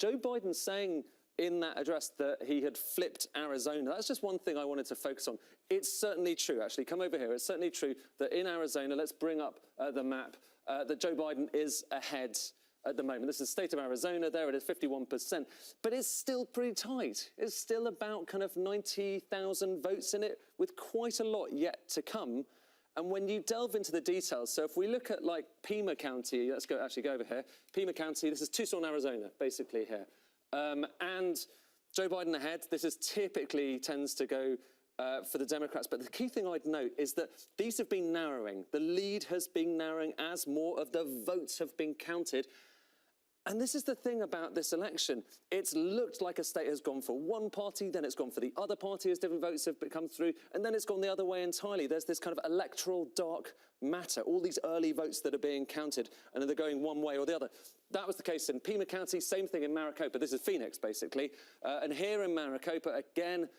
Joe Biden saying in that address that he had flipped Arizona, that's just one thing I wanted to focus on. It's certainly true, actually. Come over here. It's certainly true that in Arizona, let's bring up the map, that Joe Biden is ahead at the moment. This is the state of Arizona. There it is, 51%. But it's still pretty tight. It's still about kind of 90,000 votes in it, with quite a lot yet to come. And when you delve into the details, so if we look at like Pima County, let's go over here. Pima County, this is Tucson, Arizona, basically here. And Joe Biden ahead. This is typically tends to go for the Democrats. But the key thing I'd note is that these have been narrowing. The lead has been narrowing as more of the votes have been counted. And this is the thing about this election. It's looked like a state has gone for one party, then it's gone for the other party as different votes have come through, and then it's gone the other way entirely. There's this kind of electoral dark matter, all these early votes that are being counted, and they're going one way or the other. That was the case in Pima County, same thing in Maricopa. This is Phoenix, basically. And here in Maricopa, again,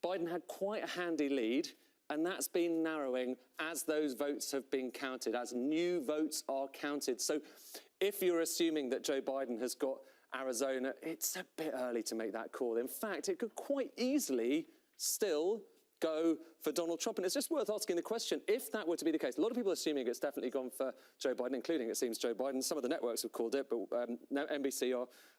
Biden had quite a handy lead, and that's been narrowing as those votes have been counted, as new votes are counted. So if you're assuming that Joe Biden has got Arizona, it's a bit early to make that call. In fact, it could quite easily still go for Donald Trump. And it's just worth asking the question, if that were to be the case, a lot of people are assuming it's definitely gone for Joe Biden, including, it seems, Joe Biden. Some of the networks have called it, but no, NBC,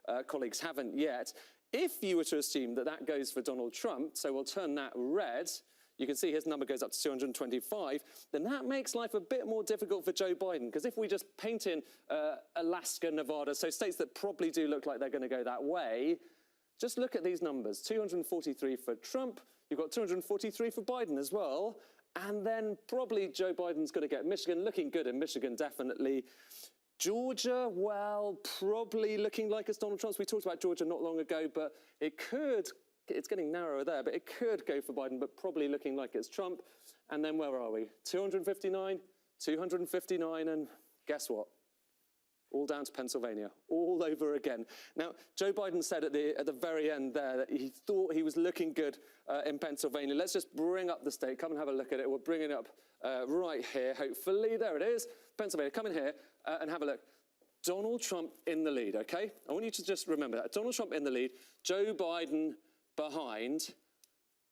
our colleagues, haven't yet. If you were to assume that that goes for Donald Trump, so we'll turn that red, you can see his number goes up to 225, then that makes life a bit more difficult for Joe Biden. Because if we just paint in Alaska, Nevada, so states that probably do look like they're going to go that way, just look at these numbers. 243 for Trump, you've got 243 for Biden as well, and then probably Joe Biden's going to get Michigan, looking good in Michigan, definitely. Georgia, well, probably looking like it's Donald Trump's. We talked about Georgia not long ago, but it could... It's getting narrower there, but it could go for Biden, but probably looking like it's Trump. And then where are we? 259, 259, and guess what? All down to Pennsylvania, all over again. Now, Joe Biden said at the very end there that he thought he was looking good in Pennsylvania. Let's just bring up the state. Come and have a look at it. We'll bring it up right here, hopefully. There it is, Pennsylvania. Come in here and have a look. Donald Trump in the lead, OK? I want you to just remember that. Donald Trump in the lead, Joe Biden behind,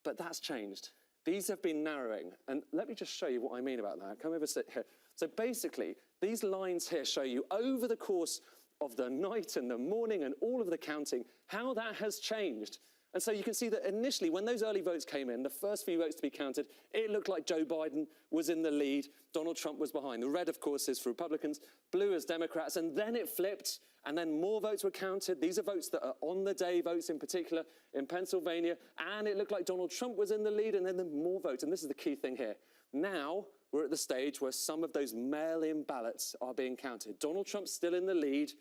but that's changed. These have been narrowing. And let me just show you what I mean about that. Come over, sit here. So basically, these lines here show you over the course of the night and the morning and all of the counting, how that has changed. And so you can see that initially, when those early votes came in, the first few votes to be counted, it looked like Joe Biden was in the lead, Donald Trump was behind. The red, of course, is for Republicans, blue is Democrats, and then it flipped, and then more votes were counted. These are votes that are on-the-day votes, in particular, in Pennsylvania, and it looked like Donald Trump was in the lead, and then more votes. And this is the key thing here. Now, we're at the stage where some of those mail-in ballots are being counted. Donald Trump's still in the lead,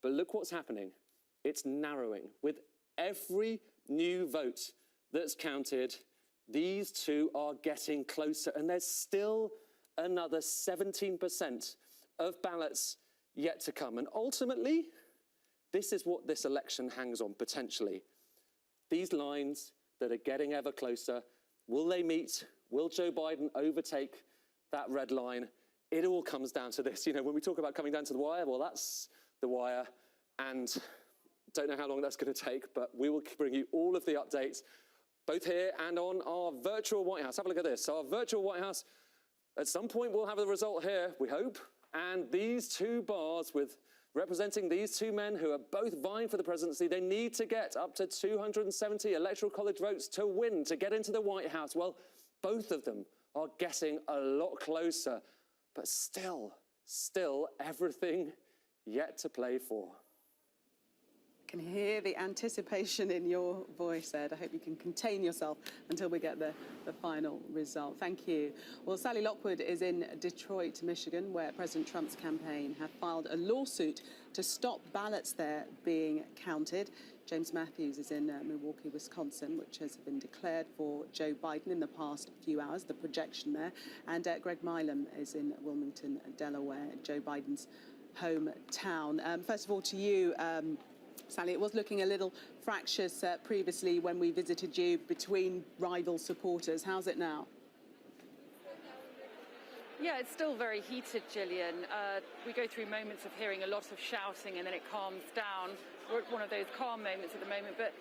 but look what's happening. It's narrowing. With every new vote that's counted, these two are getting closer, and there's still another 17% of ballots yet to come. And ultimately, this is what this election hangs on, potentially. These lines that are getting ever closer, will they meet? Will Joe Biden overtake that red line? It all comes down to this. You know, when we talk about coming down to the wire, well, that's the wire, and don't know how long that's going to take, but we will bring you all of the updates, both here and on our virtual White House. Have a look at this. Our virtual White House, at some point we'll have the result here, we hope, and these two bars with representing these two men who are both vying for the presidency, they need to get up to 270 electoral college votes to win, to get into the White House. Well, both of them are getting a lot closer, but still everything yet to play for. I can hear the anticipation in your voice, Ed. I hope you can contain yourself until we get the final result. Thank you. Well, Sally Lockwood is in Detroit, Michigan, where President Trump's campaign have filed a lawsuit to stop ballots there being counted. James Matthews is in Milwaukee, Wisconsin, which has been declared for Joe Biden in the past few hours, the projection there. And Greg Milam is in Wilmington, Delaware, Joe Biden's hometown. First of all, to you, Sally, it was looking a little fractious previously when we visited you between rival supporters. How's it now? Yeah, it's still very heated, Gillian. We go through moments of hearing a lot of shouting and then it calms down. We're at one of those calm moments at the moment, but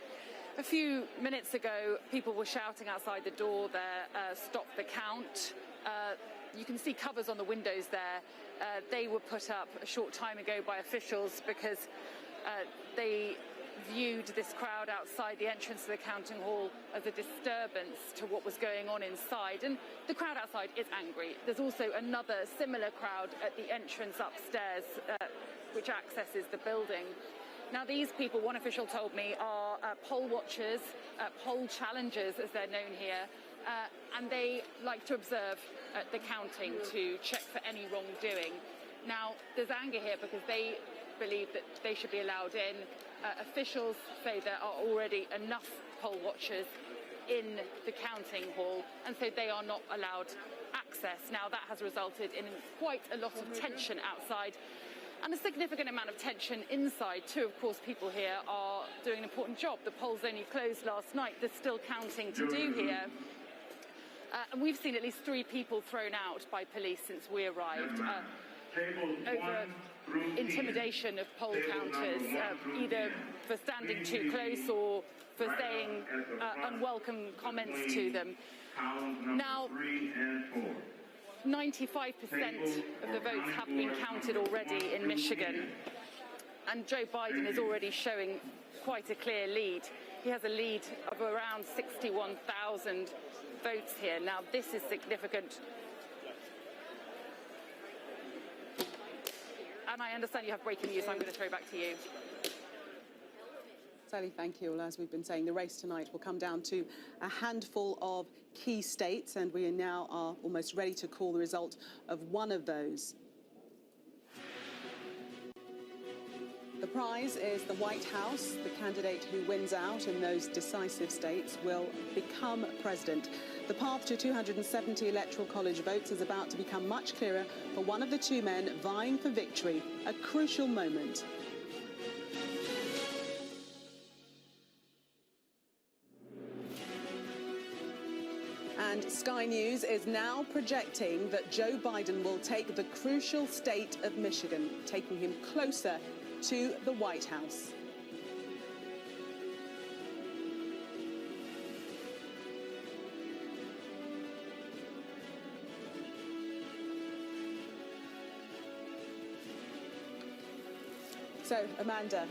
a few minutes ago, people were shouting outside the door there, stop the count. You can see covers on the windows there. They were put up a short time ago by officials because they viewed this crowd outside the entrance to the counting hall as a disturbance to what was going on inside. And the crowd outside is angry. There's also another similar crowd at the entrance upstairs, which accesses the building. Now, these people, one official told me, are poll watchers, poll challengers, as they're known here, and they like to observe the counting to check for any wrongdoing. Now, there's anger here because they believe that they should be allowed in. Officials say there are already enough poll watchers in the counting hall, and so they are not allowed access. Now, that has resulted in quite a lot of tension outside and a significant amount of tension inside too. Of course, people here are doing an important job. The polls only closed last night. There's still counting to do here. And we've seen at least 3 people thrown out by police since we arrived over intimidation of poll counters, either for standing too close or for saying unwelcome comments to them. Now, 95% of the votes have been counted already in Michigan, and Joe Biden is already showing quite a clear lead. He has a lead of around 61,000 votes here. Now, this is significant. And I understand you have breaking news, so I'm going to throw back to you. Sally, thank you. Well, as we've been saying, the race tonight will come down to a handful of key states, and we now are almost ready to call the result of one of those. The prize is the White House. The candidate who wins out in those decisive states will become president. The path to 270 Electoral College votes is about to become much clearer for one of the 2 men vying for victory, a crucial moment. And Sky News is now projecting that Joe Biden will take the crucial state of Michigan, taking him closer to the White House. So, Amanda,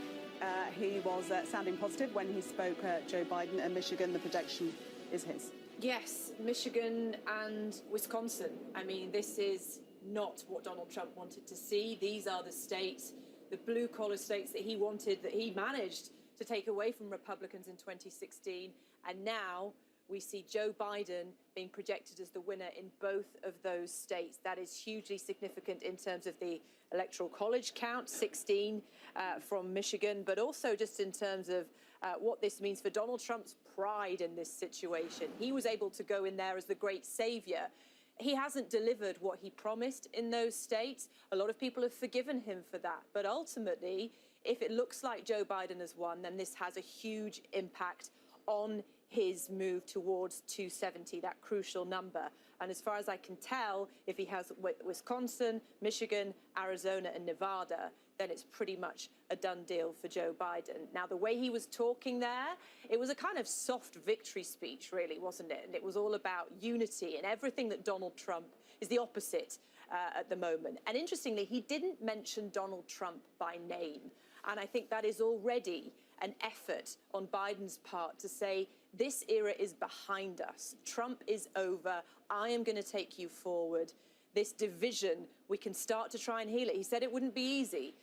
he was sounding positive when he spoke, Joe Biden, and Michigan, the projection is his. Yes, Michigan and Wisconsin. I mean, this is not what Donald Trump wanted to see. These are the states, the blue-collar states that he wanted, that he managed to take away from Republicans in 2016. And now we see Joe Biden being projected as the winner in both of those states. That is hugely significant in terms of the Electoral College count, 16 from Michigan, but also just in terms of what this means for Donald Trump's pride in this situation. He was able to go in there as the great savior. He hasn't delivered what he promised in those states. A lot of people have forgiven him for that. But ultimately, if it looks like Joe Biden has won, then this has a huge impact on his move towards 270, that crucial number. And as far as I can tell, if he has Wisconsin, Michigan, Arizona and Nevada, then it's pretty much a done deal for Joe Biden. Now, the way he was talking there, it was a kind of soft victory speech, really, wasn't it? And it was all about unity and everything that Donald Trump is the opposite at the moment. And interestingly, he didn't mention Donald Trump by name. And I think that is already an effort on Biden's part to say, this era is behind us. Trump is over. I am going to take you forward. This division, we can start to try and heal it. He said it wouldn't be easy.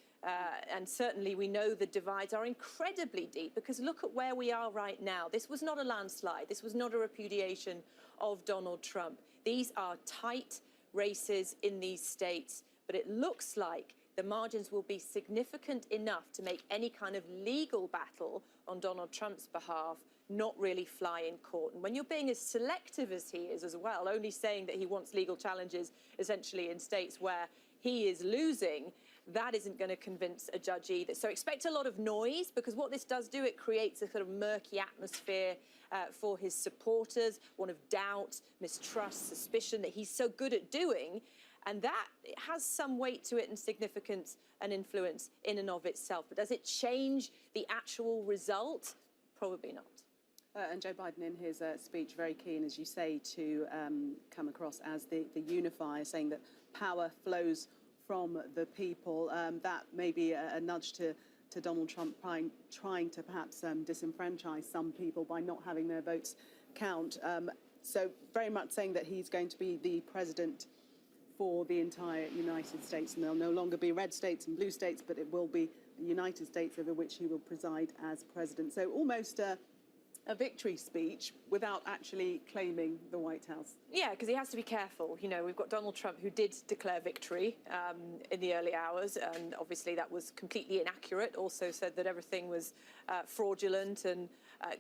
And certainly we know the divides are incredibly deep, because look at where we are right now. This was not a landslide. This was not a repudiation of Donald Trump. These are tight races in these states, but it looks like the margins will be significant enough to make any kind of legal battle on Donald Trump's behalf not really fly in court. And when you're being as selective as he is as well, only saying that he wants legal challenges essentially in states where he is losing, that isn't going to convince a judge either. So expect a lot of noise, because what this does do, it creates a sort of murky atmosphere for his supporters, one of doubt, mistrust, suspicion that he's so good at doing. And that has some weight to it and significance and influence in and of itself. But does it change the actual result? Probably not. And Joe Biden, in his speech, very keen, as you say, to come across as the unifier, saying that power flows from the people. That may be a nudge to Donald Trump trying to perhaps disenfranchise some people by not having their votes count. So very much saying that he's going to be the president for the entire United States, and there'll no longer be red states and blue states, but it will be the United States over which he will preside as president. So almost a victory speech without actually claiming the White House. Yeah, because he has to be careful. You know, we've got Donald Trump, who did declare victory in the early hours, and obviously that was completely inaccurate. Also said that everything was fraudulent and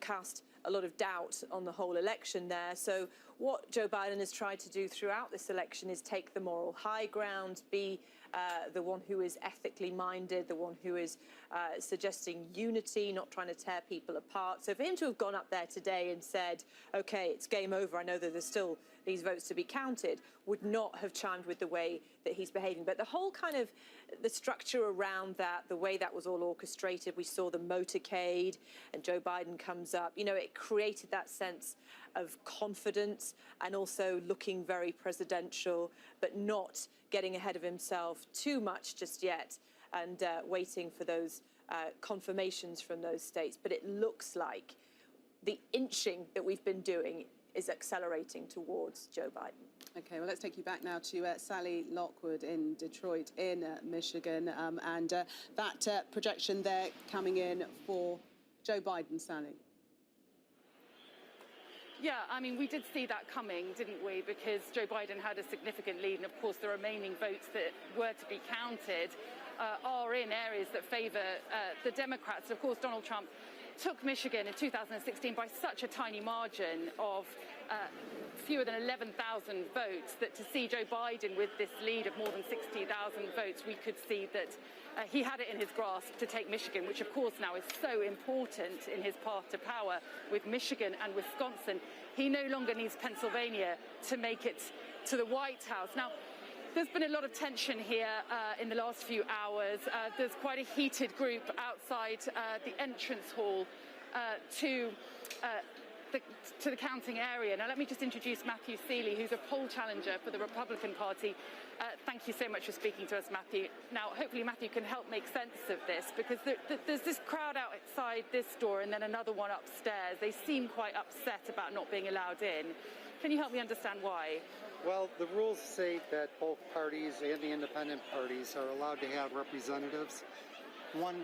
cast a lot of doubt on the whole election there. So what Joe Biden has tried to do throughout this election is take the moral high ground, be the one who is ethically minded, the one who is suggesting unity, not trying to tear people apart. So for him to have gone up there today and said, OK, it's game over, I know that there's still these votes to be counted, would not have chimed with the way that he's behaving. But the whole kind of the structure around that, the way that was all orchestrated, we saw the motorcade and Joe Biden comes up, you know, it created that sense of confidence and also looking very presidential, but not getting ahead of himself too much just yet and waiting for those confirmations from those states. But it looks like the inching that we've been doing is accelerating towards Joe Biden. OK, well, let's take you back now to Sally Lockwood in Detroit, in Michigan, and that projection there coming in for Joe Biden, Sally. Yeah, I mean, we did see that coming, didn't we? Because Joe Biden had a significant lead, and of course the remaining votes that were to be counted are in areas that favour the Democrats. Of course, Donald Trump took Michigan in 2016 by such a tiny margin of fewer than 11,000 votes, that to see Joe Biden with this lead of more than 60,000 votes, we could see that he had it in his grasp to take Michigan, which of course now is so important in his path to power with Michigan and Wisconsin. He no longer needs Pennsylvania to make it to the White House. Now, there's been a lot of tension here in the last few hours. There's quite a heated group outside the entrance hall to the counting area. Now, let me just introduce Matthew Seeley, who's a poll challenger for the Republican Party. Thank you so much for speaking to us, Matthew. Now, hopefully, Matthew can help make sense of this, because there's this crowd outside this door and then another one upstairs. They seem quite upset about not being allowed in. Can you help me understand why? Well, the rules say that both parties and the independent parties are allowed to have representatives, one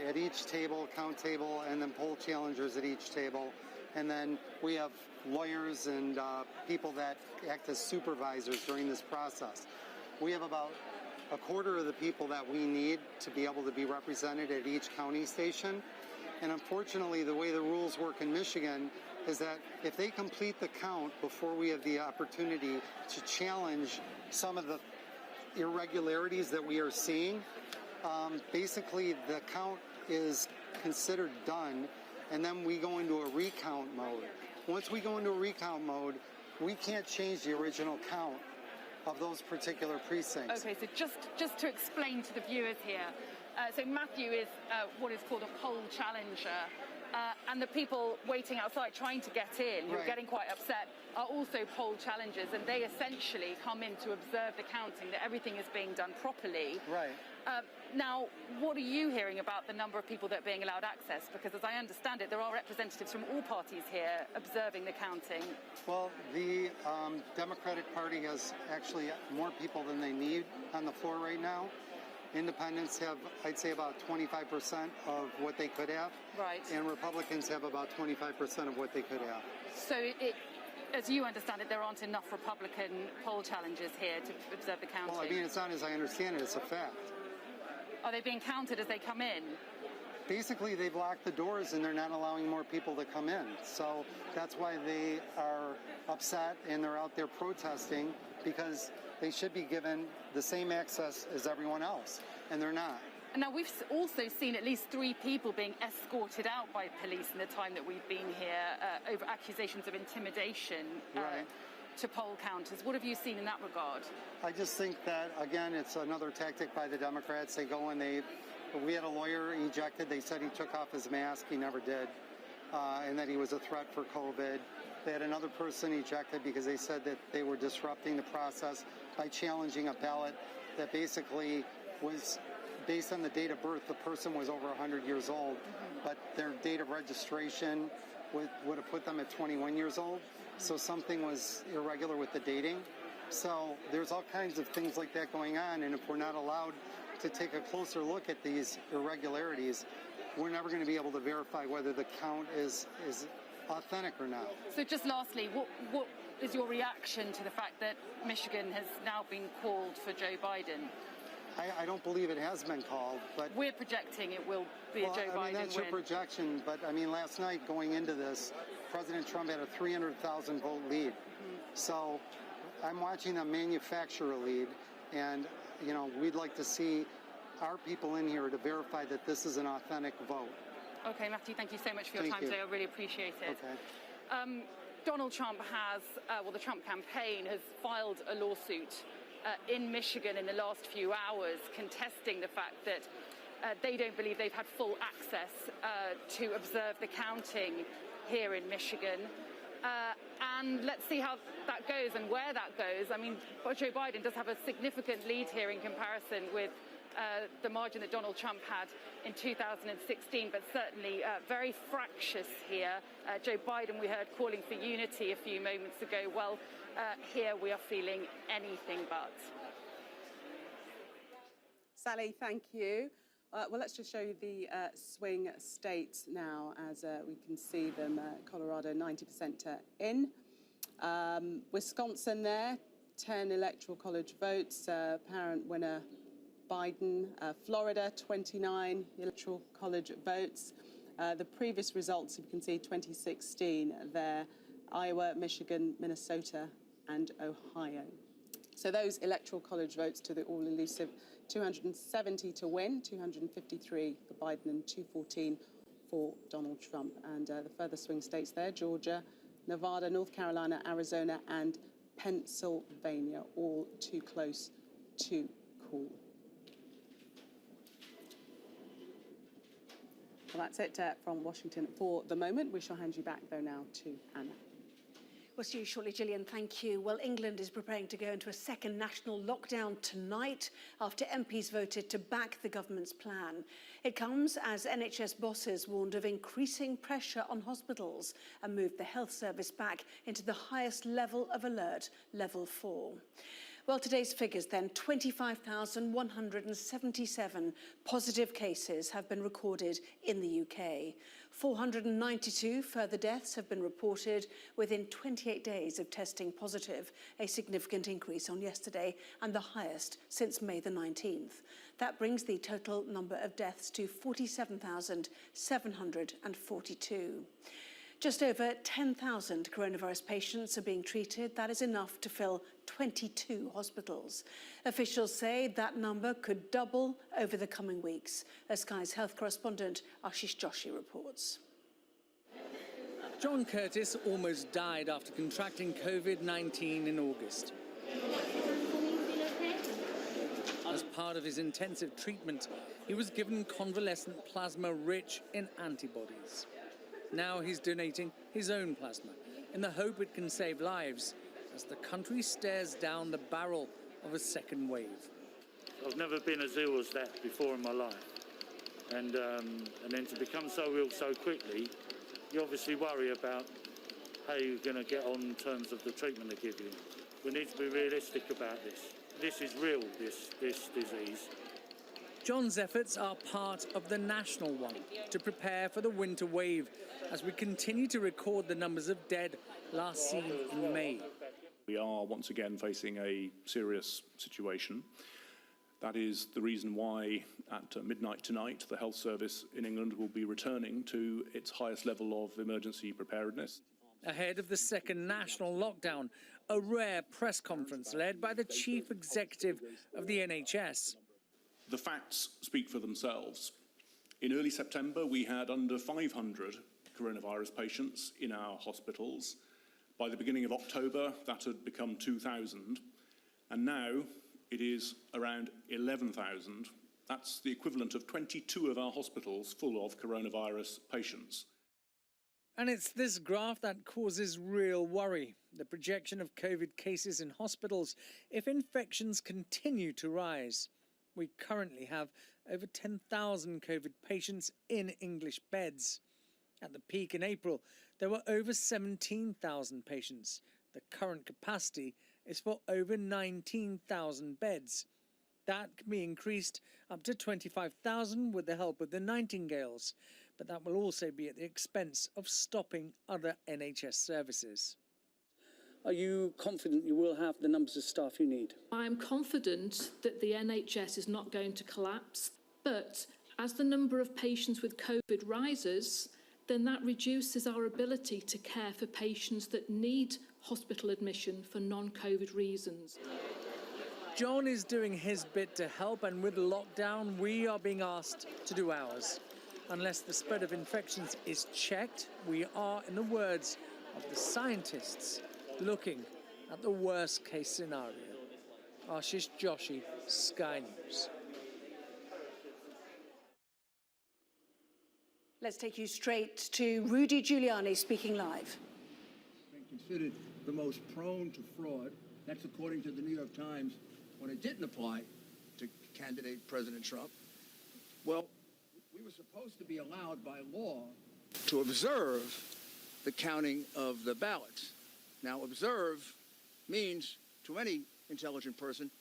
at each table, count table, and then poll challengers at each table. And then we have lawyers and people that act as supervisors during this process. We have about a quarter of the people that we need to be able to be represented at each county station. And unfortunately, the way the rules work in Michigan is that if they complete the count before we have the opportunity to challenge some of the irregularities that we are seeing, basically the count is considered done, and then we go into a recount mode. Once we go into a recount mode, we can't change the original count of those particular precincts. Okay, so just to explain to the viewers here, so Matthew is what is called a poll challenger. And the people waiting outside trying to get in, who are getting quite upset, are also poll challengers, and they essentially come in to observe the counting, that everything is being done properly. Right. Now, what are you hearing about the number of people that are being allowed access? Because as I understand it, there are representatives from all parties here observing the counting. Well, the Democratic Party has actually more people than they need on the floor right now. Independents have, I'd say, about 25% of what they could have. Right. And Republicans have about 25% of what they could have. So, as you understand it, there aren't enough Republican poll challengers here to observe the counting? Well, I mean, it's not as I understand it, it's a fact. Are they being counted as they come in? Basically, they've locked the doors and they're not allowing more people to come in. So that's why they are upset and they're out there protesting, because they should be given the same access as everyone else, and they're not. Now, we've also seen at least 3 people being escorted out by police in the time that we've been here over accusations of intimidation. Right. to poll counters. What have you seen in that regard? I just think that, again, it's another tactic by the Democrats. They go and we had a lawyer ejected. They said he took off his mask. He never did. And that he was a threat for COVID. They had another person ejected because they said that they were disrupting the process by challenging a ballot that basically was based on the date of birth. The person was over 100 years old, but their date of registration would have put them at 21 years old. So something was irregular with the dating. So there's all kinds of things like that going on, and if we're not allowed to take a closer look at these irregularities, we're never going to be able to verify whether the count is authentic or not. So just lastly, what is your reaction to the fact that Michigan has now been called for Joe Biden? I don't believe it has been called, but we're projecting it will be a Joe Biden win. That's your projection, but I mean, last night going into this, President Trump had a 300,000 vote lead. So I'm watching them manufacture a lead, and we'd like to see our people in here to verify that this is an authentic vote. Okay, Matthew, thank you so much for your time today. I really appreciate it. Okay. Donald Trump has, the Trump campaign has filed a lawsuit in Michigan in the last few hours contesting the fact that they don't believe they've had full access to observe the counting here in Michigan. And let's see how that goes and where that goes. I mean, Joe Biden does have a significant lead here in comparison with the margin that Donald Trump had in 2016, but certainly very fractious here. Joe Biden, we heard, calling for unity a few moments ago. Well, here we are feeling anything but. Sally, thank you. Well, let's just show you the swing states now as we can see them. Colorado, 90% in. Wisconsin there, 10 electoral college votes. Apparent winner Biden. Florida, 29 electoral college votes. The previous results, you can see 2016 there. Iowa, Michigan, Minnesota and Ohio. So those electoral college votes to the all-elusive 270 to win, 253 for Biden and 214 for Donald Trump. And the further swing states there, Georgia, Nevada, North Carolina, Arizona and Pennsylvania, all too close to call. Well, that's it from Washington for the moment. We shall hand you back, though, now to Anna. We'll see you shortly, Gillian. Thank you. Well, England is preparing to go into a second national lockdown tonight after MPs voted to back the government's plan. It comes as NHS bosses warned of increasing pressure on hospitals and moved the health service back into the highest level of alert, level 4. Well, today's figures then, 25,177 positive cases have been recorded in the UK. 492 further deaths have been reported within 28 days of testing positive, a significant increase on yesterday and the highest since May the 19th. That brings the total number of deaths to 47,742. Just over 10,000 coronavirus patients are being treated. That is enough to fill 22 hospitals. Officials say that number could double over the coming weeks, as Sky's health correspondent Ashish Joshi reports. John Curtis almost died after contracting COVID-19 in August. As part of his intensive treatment, he was given convalescent plasma rich in antibodies. Now he's donating his own plasma in the hope it can save lives as the country stares down the barrel of a second wave. I've never been as ill as that before in my life. And then to become so ill so quickly, you obviously worry about how you're going to get on in terms of the treatment they give you. We need to be realistic about this. This is real, this disease. John's efforts are part of the national one to prepare for the winter wave as we continue to record the numbers of dead last seen in May. We are once again facing a serious situation. That is the reason why at midnight tonight the health service in England will be returning to its highest level of emergency preparedness. Ahead of the second national lockdown, a rare press conference led by the chief executive of the NHS. The facts speak for themselves. In early September, we had under 500 coronavirus patients in our hospitals. By the beginning of October, that had become 2,000, and now it is around 11,000. That's the equivalent of 22 of our hospitals full of coronavirus patients. And it's this graph that causes real worry. The projection of COVID cases in hospitals if infections continue to rise. We currently have over 10,000 COVID patients in English beds. At the peak in April, there were over 17,000 patients. The current capacity is for over 19,000 beds. That can be increased up to 25,000 with the help of the Nightingales, but that will also be at the expense of stopping other NHS services. Are you confident you will have the numbers of staff you need? I'm confident that the NHS is not going to collapse, but as the number of patients with COVID rises, then that reduces our ability to care for patients that need hospital admission for non-COVID reasons. John is doing his bit to help, and with lockdown, we are being asked to do ours. Unless the spread of infections is checked, we are, in the words of the scientists, looking at the worst case scenario. Ashish Joshi, Sky News. Let's take you straight to Rudy Giuliani speaking live. Been considered the most prone to fraud. That's according to the New York Times when it didn't apply to candidate President Trump. Well, we were supposed to be allowed by law to observe the counting of the ballots. Now, observe means, to any intelligent person,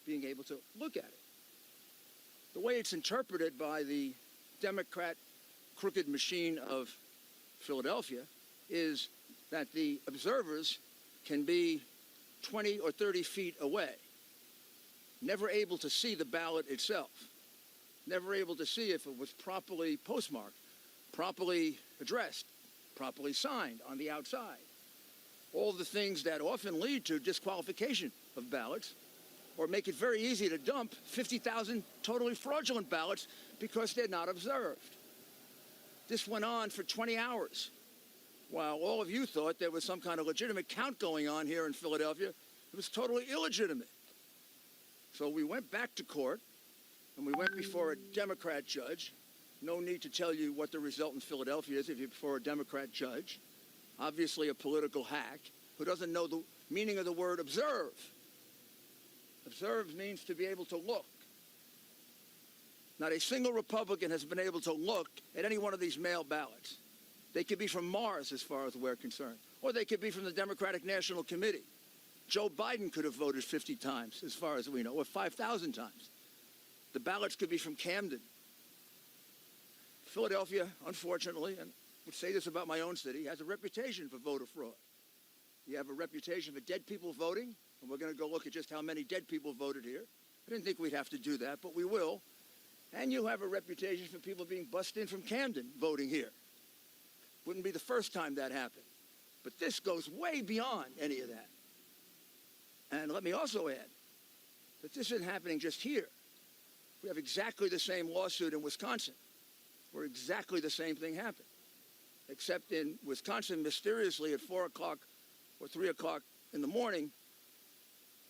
being able to look at it. The way it's interpreted by the Democrat crooked machine of Philadelphia is that the observers can be 20 or 30 feet away, never able to see the ballot itself, never able to see if it was properly postmarked, properly addressed, properly signed on the outside. All the things that often lead to disqualification of ballots or make it very easy to dump 50,000 totally fraudulent ballots because they're not observed. This went on for 20 hours. While all of you thought there was some kind of legitimate count going on here in Philadelphia, it was totally illegitimate. So we went back to court, and we went before a Democrat judge. No need to tell you what the result in Philadelphia is if you're before a Democrat judge. Obviously a political hack who doesn't know the meaning of the word observe. Observe means to be able to look. Not a single Republican has been able to look at any one of these mail ballots. They could be from Mars, as far as we're concerned, or they could be from the Democratic National Committee. Joe Biden could have voted 50 times, as far as we know, or 5,000 times. The ballots could be from Camden. Philadelphia, unfortunately, and I would say this about my own city, has a reputation for voter fraud. You have a reputation for dead people voting, and we're going to go look at just how many dead people voted here. I didn't think we'd have to do that, but we will. And you have a reputation for people being bussed in from Camden voting here. Wouldn't be the first time that happened. But this goes way beyond any of that. And let me also add that this isn't happening just here. We have exactly the same lawsuit in Wisconsin, where exactly the same thing happened. Except in Wisconsin, mysteriously at 4 o'clock or 3 o'clock in the morning,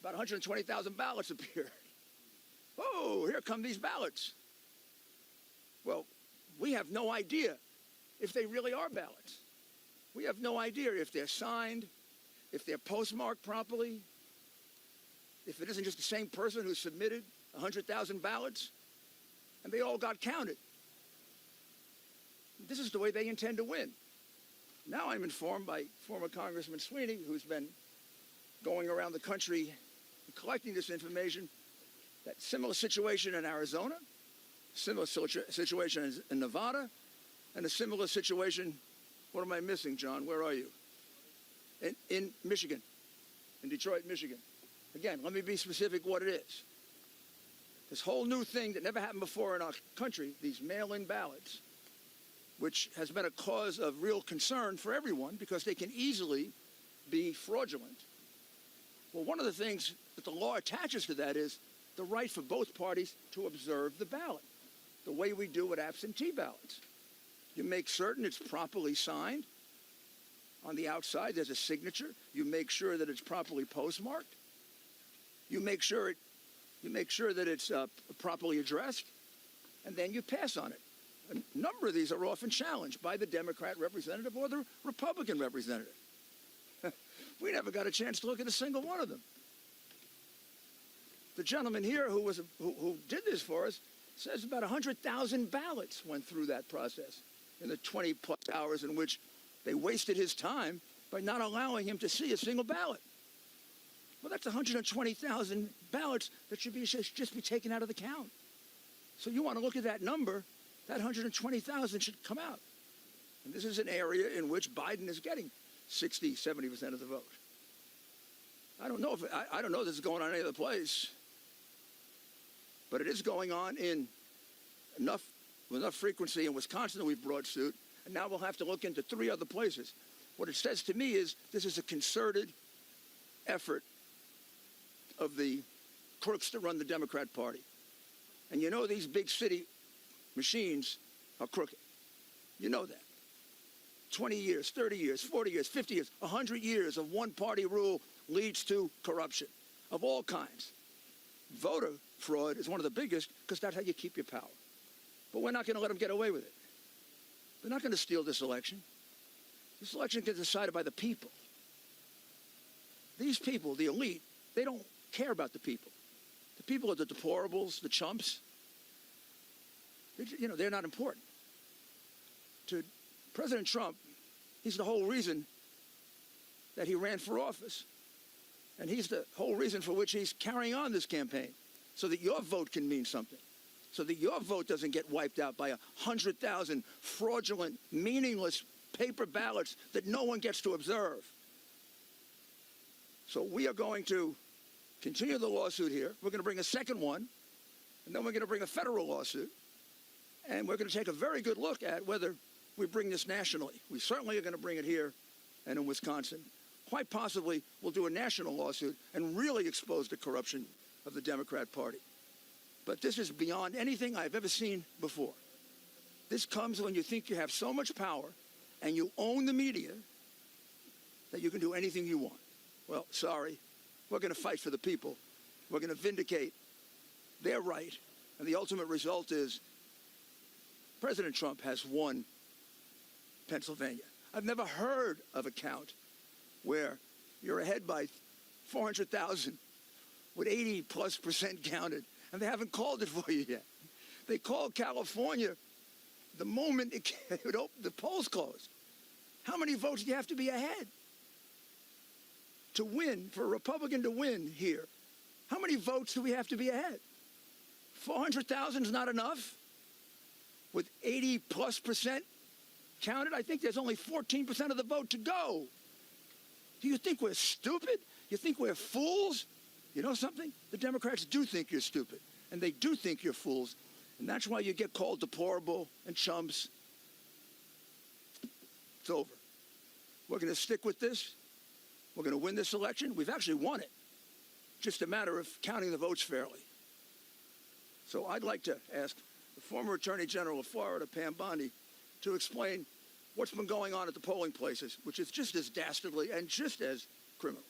about 120,000 ballots appeared. Oh, here come these ballots. Well, we have no idea if they really are ballots. We have no idea if they're signed, if they're postmarked properly, if it isn't just the same person who submitted 100,000 ballots, and they all got counted. This is the way they intend to win. Now I'm informed by former Congressman Sweeney, who's been going around the country and collecting this information, that similar situation in Arizona, similar situation in Nevada, and a similar situation, what am I missing, John? Where are you? In Michigan, in Detroit, Michigan. Again, let me be specific what it is. This whole new thing that never happened before in our country, these mail-in ballots, which has been a cause of real concern for everyone because they can easily be fraudulent. Well, one of the things that the law attaches to that is the right for both parties to observe the ballot, the way we do with absentee ballots. You make certain it's properly signed, On the outside, there's a signature. You make sure that it's properly postmarked. You make sure that it's properly addressed, and then you pass on it. A number of these are often challenged by the Democrat representative or the Republican representative. We never got a chance to look at a single one of them. The gentleman here who did this for us says about 100,000 ballots went through that process in the 20-plus hours in which they wasted his time by not allowing him to see a single ballot. Well, that's 120,000 ballots that should just be taken out of the count. So you want to look at that number, that 120,000 should come out. And this is an area in which Biden is getting 60, 70% of the vote. I don't know if this is going on any other place, but it is going on in enough frequency in Wisconsin that we've brought suit, and now we'll have to look into 3 other places. What it says to me is this is a concerted effort of the crooks that run the Democrat Party. And you know these big city machines are crooked. You know that. 20 years, 30 years, 40 years, 50 years, 100 years of one-party rule leads to corruption of all kinds. Voter fraud is one of the biggest because that's how you keep your power. But we're not going to let them get away with it. They're not going to steal this election. This election gets decided by the people. These people, the elite, they don't care about the people. The people are the deplorables, the chumps. They're not important. To President Trump, he's the whole reason that he ran for office. And he's the whole reason for which he's carrying on this campaign, so that your vote can mean something, so that your vote doesn't get wiped out by 100,000 fraudulent, meaningless paper ballots that no one gets to observe. So we are going to continue the lawsuit here. We're going to bring a second one, and then we're going to bring a federal lawsuit. And we're going to take a very good look at whether we bring this nationally. We certainly are going to bring it here and in Wisconsin. Quite possibly, we'll do a national lawsuit and really expose the corruption of the Democrat Party. But this is beyond anything I've ever seen before. This comes when you think you have so much power and you own the media that you can do anything you want. Well, sorry, we're going to fight for the people. We're going to vindicate their right. And the ultimate result is President Trump has won Pennsylvania. I've never heard of a count where you're ahead by 400,000 with 80+% counted, and they haven't called it for you yet. They called California the moment the polls closed. How many votes do you have to be ahead to win, for a Republican to win here? How many votes do we have to be ahead? 400,000 is not enough? With 80+% counted, I think there's only 14% of the vote to go. Do you think we're stupid? You think we're fools? You know something? The Democrats do think you're stupid, and they do think you're fools, and that's why you get called deplorable and chumps. It's over. We're going to stick with this. We're going to win this election. We've actually won it. Just a matter of counting the votes fairly. So I'd like to ask the former Attorney General of Florida, Pam Bondi, to explain what's been going on at the polling places, which is just as dastardly and just as criminal.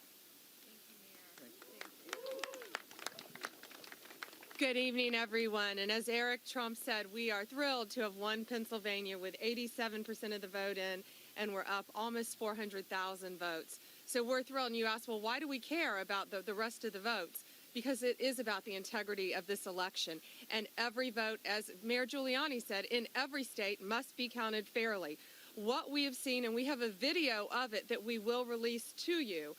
Good evening, everyone. And as Eric Trump said, we are thrilled to have won Pennsylvania with 87% of the vote in, and we're up almost 400,000 votes. So we're thrilled. And you ask, well, why do we care about the rest of the votes? Because it is about the integrity of this election. And every vote, as Mayor Giuliani said, in every state must be counted fairly. What we have seen, and we have a video of it that we will release to you,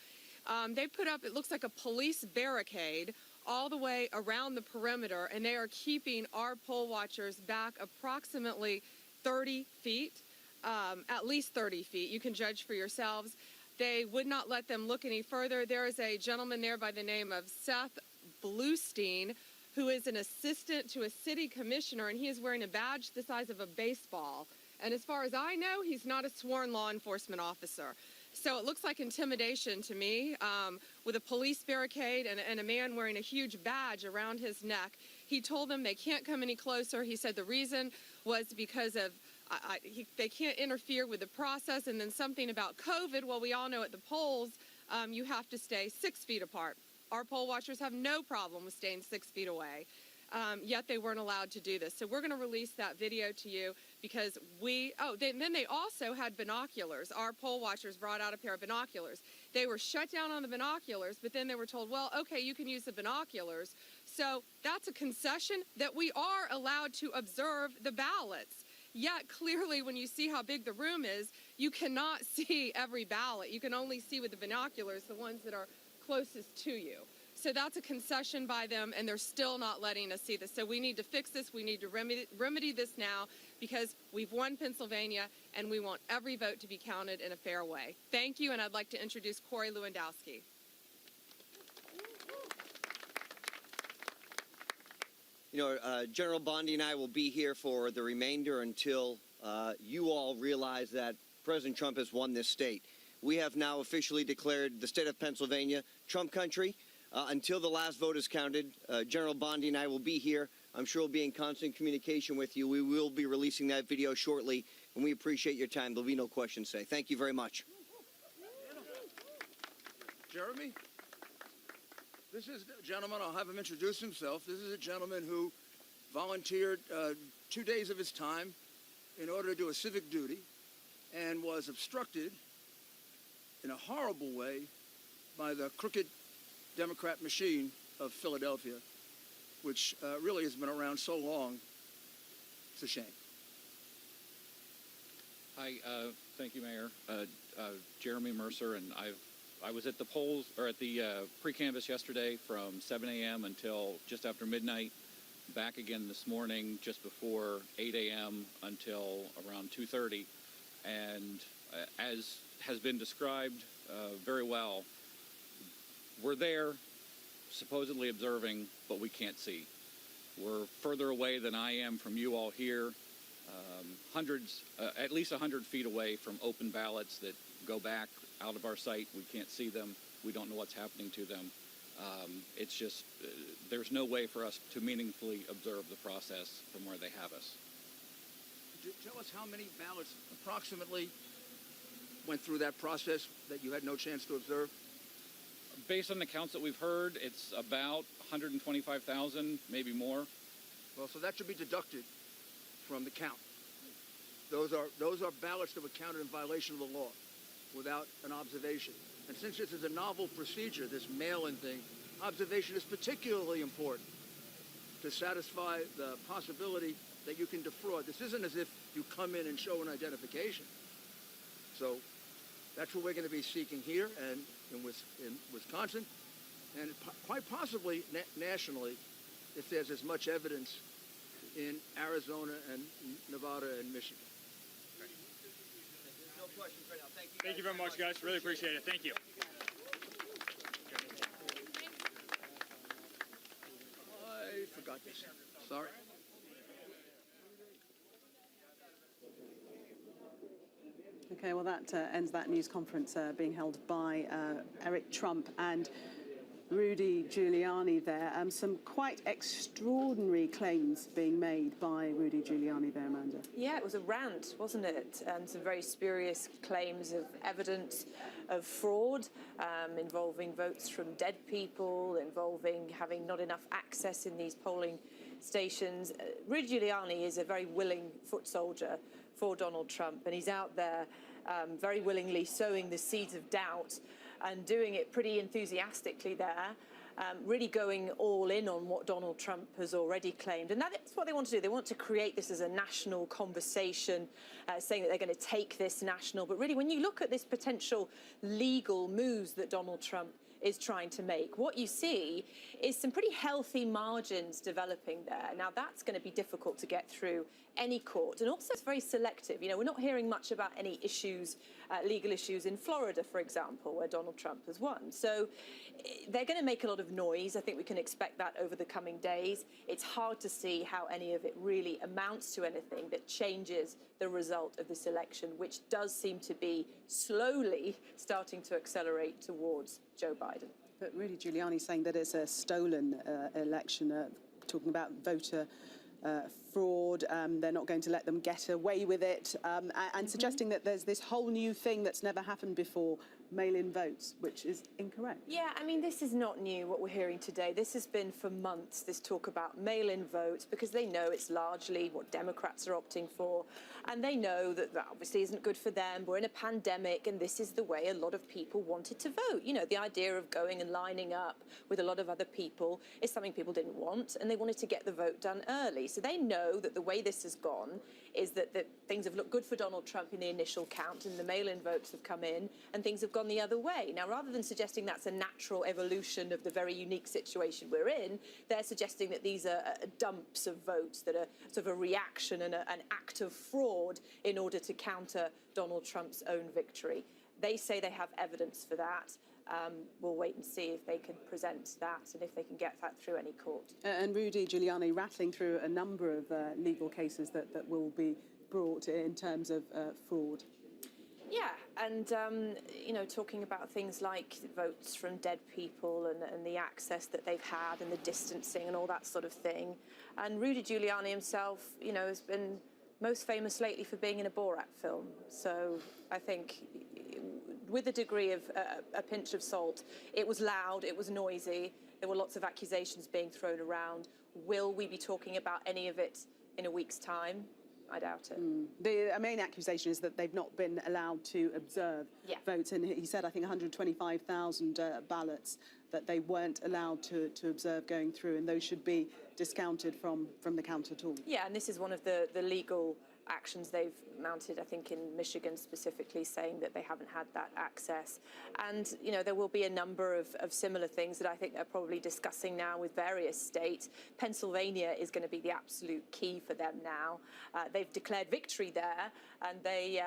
they put up, it looks like a police barricade all the way around the perimeter, and they are keeping our poll watchers back approximately 30 feet, at least 30 feet. You can judge for yourselves. They would not let them look any further. There is a gentleman there by the name of Seth Bluestein, who is an assistant to a city commissioner, and he is wearing a badge the size of a baseball. And as far as I know, he's not a sworn law enforcement officer. So it looks like intimidation to me, with a police barricade and a man wearing a huge badge around his neck. He told them they can't come any closer. He said the reason was because of they can't interfere with the process. And then something about COVID. Well, we all know at the polls, you have to stay 6 feet apart. Our poll watchers have no problem with staying 6 feet away. Yet they weren't allowed to do this. So we're going to release that video to you because then they also had binoculars. Our poll watchers brought out a pair of binoculars. They were shut down on the binoculars, but then they were told, well, okay, you can use the binoculars. So that's a concession that we are allowed to observe the ballots. Yet clearly when you see how big the room is, you cannot see every ballot. You can only see with the binoculars the ones that are closest to you. So that's a concession by them, and they're still not letting us see this. So we need to fix this. We need to remedy this now because we've won Pennsylvania, and we want every vote to be counted in a fair way. Thank you, and I'd like to introduce Corey Lewandowski. General Bondi and I will be here for the remainder until you all realize that President Trump has won this state. We have now officially declared the state of Pennsylvania Trump country. Until the last vote is counted, General Bondi and I will be here. I'm sure we'll be in constant communication with you. We will be releasing that video shortly, and we appreciate your time. There'll be no questions today. Thank you very much. Jeremy? This is a gentleman, I'll have him introduce himself. This is a gentleman who volunteered 2 days of his time in order to do a civic duty and was obstructed in a horrible way by the crooked Democrat machine of Philadelphia, which really has been around so long. It's a shame. Hi, thank you, Mayor. Jeremy Mercer, and I was at the polls or at the pre-canvass yesterday from 7 a.m. until just after midnight. Back again this morning, just before 8 a.m. until around 2:30, and as has been described very well, we're there, supposedly observing, but we can't see. We're further away than I am from you all here, at least 100 feet away from open ballots that go back out of our sight. We can't see them. We don't know what's happening to them. It's just, there's no way for us to meaningfully observe the process from where they have us. Tell us how many ballots approximately went through that process that you had no chance to observe? Based on the counts that we've heard, it's about 125,000, maybe more. Well, so that should be deducted from the count. Those are ballots that were counted in violation of the law without an observation. And since this is a novel procedure, this mail-in thing, observation is particularly important to satisfy the possibility that you can defraud. This isn't as if you come in and show an identification. So that's what we're going to be seeking here and in Wisconsin, and quite possibly nationally, if there's as much evidence in Arizona and Nevada and Michigan. No questions right now. Thank you. Thank you very much, guys. Really appreciate it. Thank you. I forgot this. Sorry. Okay, well, that ends that news conference being held by Eric Trump and Rudy Giuliani there. Some quite extraordinary claims being made by Rudy Giuliani there, Amanda. Yeah, it was a rant, wasn't it? And some very spurious claims of evidence of fraud involving votes from dead people, involving having not enough access in these polling stations. Rudy Giuliani is a very willing foot soldier for Donald Trump, and he's out there very willingly sowing the seeds of doubt and doing it pretty enthusiastically there, really going all in on what Donald Trump has already claimed. And that's what they want to do. They want to create this as a national conversation, saying that they're going to take this national. But really, when you look at this potential legal moves that Donald Trump is trying to make, what you see is some pretty healthy margins developing there. Now, that's going to be difficult to get through any court. And also, it's very selective. You know, we're not hearing much about any issues, legal issues in Florida, for example, where Donald Trump has won. So they're going to make a lot of noise. I think we can expect that over the coming days. It's hard to see how any of it really amounts to anything that changes the result of this election, which does seem to be slowly starting to accelerate towards Joe Biden. But Rudy Giuliani saying that it's a stolen election, talking about voter fraud. They're not going to let them get away with it, and suggesting that there's this whole new thing that's never happened before, mail-in votes, which is incorrect. Yeah, I mean, this is not new, what we're hearing today. This has been for months, this talk about mail-in votes, because they know it's largely what Democrats are opting for. And they know that that obviously isn't good for them. We're in a pandemic, and this is the way a lot of people wanted to vote. You know, the idea of going and lining up with a lot of other people is something people didn't want, and they wanted to get the vote done early. So they know that the way this has gone is that things have looked good for Donald Trump in the initial count, and the mail-in votes have come in, and things have gone the other way. Now, rather than suggesting that's a natural evolution of the very unique situation we're in, they're suggesting that these are dumps of votes that are sort of a reaction and an act of fraud in order to counter Donald Trump's own victory. They say they have evidence for that. We'll wait and see if they can present that and if they can get that through any court. And Rudy Giuliani rattling through a number of legal cases that will be brought in terms of fraud. Yeah, and, you know, talking about things like votes from dead people and the access that they've had and the distancing and all that sort of thing. And Rudy Giuliani himself, you know, has been most famous lately for being in a Borat film. So I think with a degree of a pinch of salt, it was loud, it was noisy, there were lots of accusations being thrown around. Will we be talking about any of it in a week's time? I doubt it. The main accusation is that they've not been allowed to observe votes. And he said, I think, 125,000 ballots that they weren't allowed to observe going through, and those should be discounted from the count at all. Yeah, and this is one of the legal actions they've mounted, I think, in Michigan specifically, saying that they haven't had that access. And, you know, there will be a number of similar things that I think they're probably discussing now with various states. Pennsylvania is going to be the absolute key for them now. They've declared victory there, and they,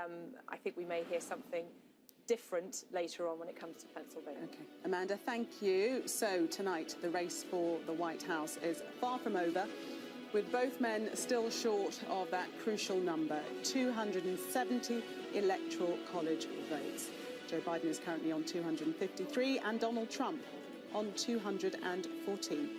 I think we may hear something different later on when it comes to Pennsylvania. Okay. Amanda, thank you. So tonight, the race for the White House is far from over, with both men still short of that crucial number, 270 electoral college votes. Joe Biden is currently on 253 and Donald Trump on 214.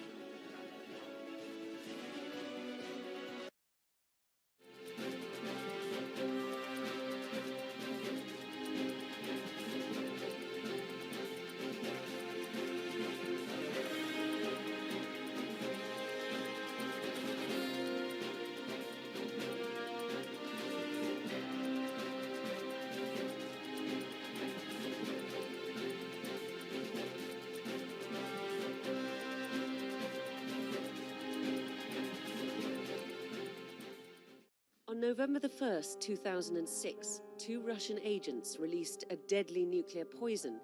On November the 1st, 2006, 2 Russian agents released a deadly nuclear poison.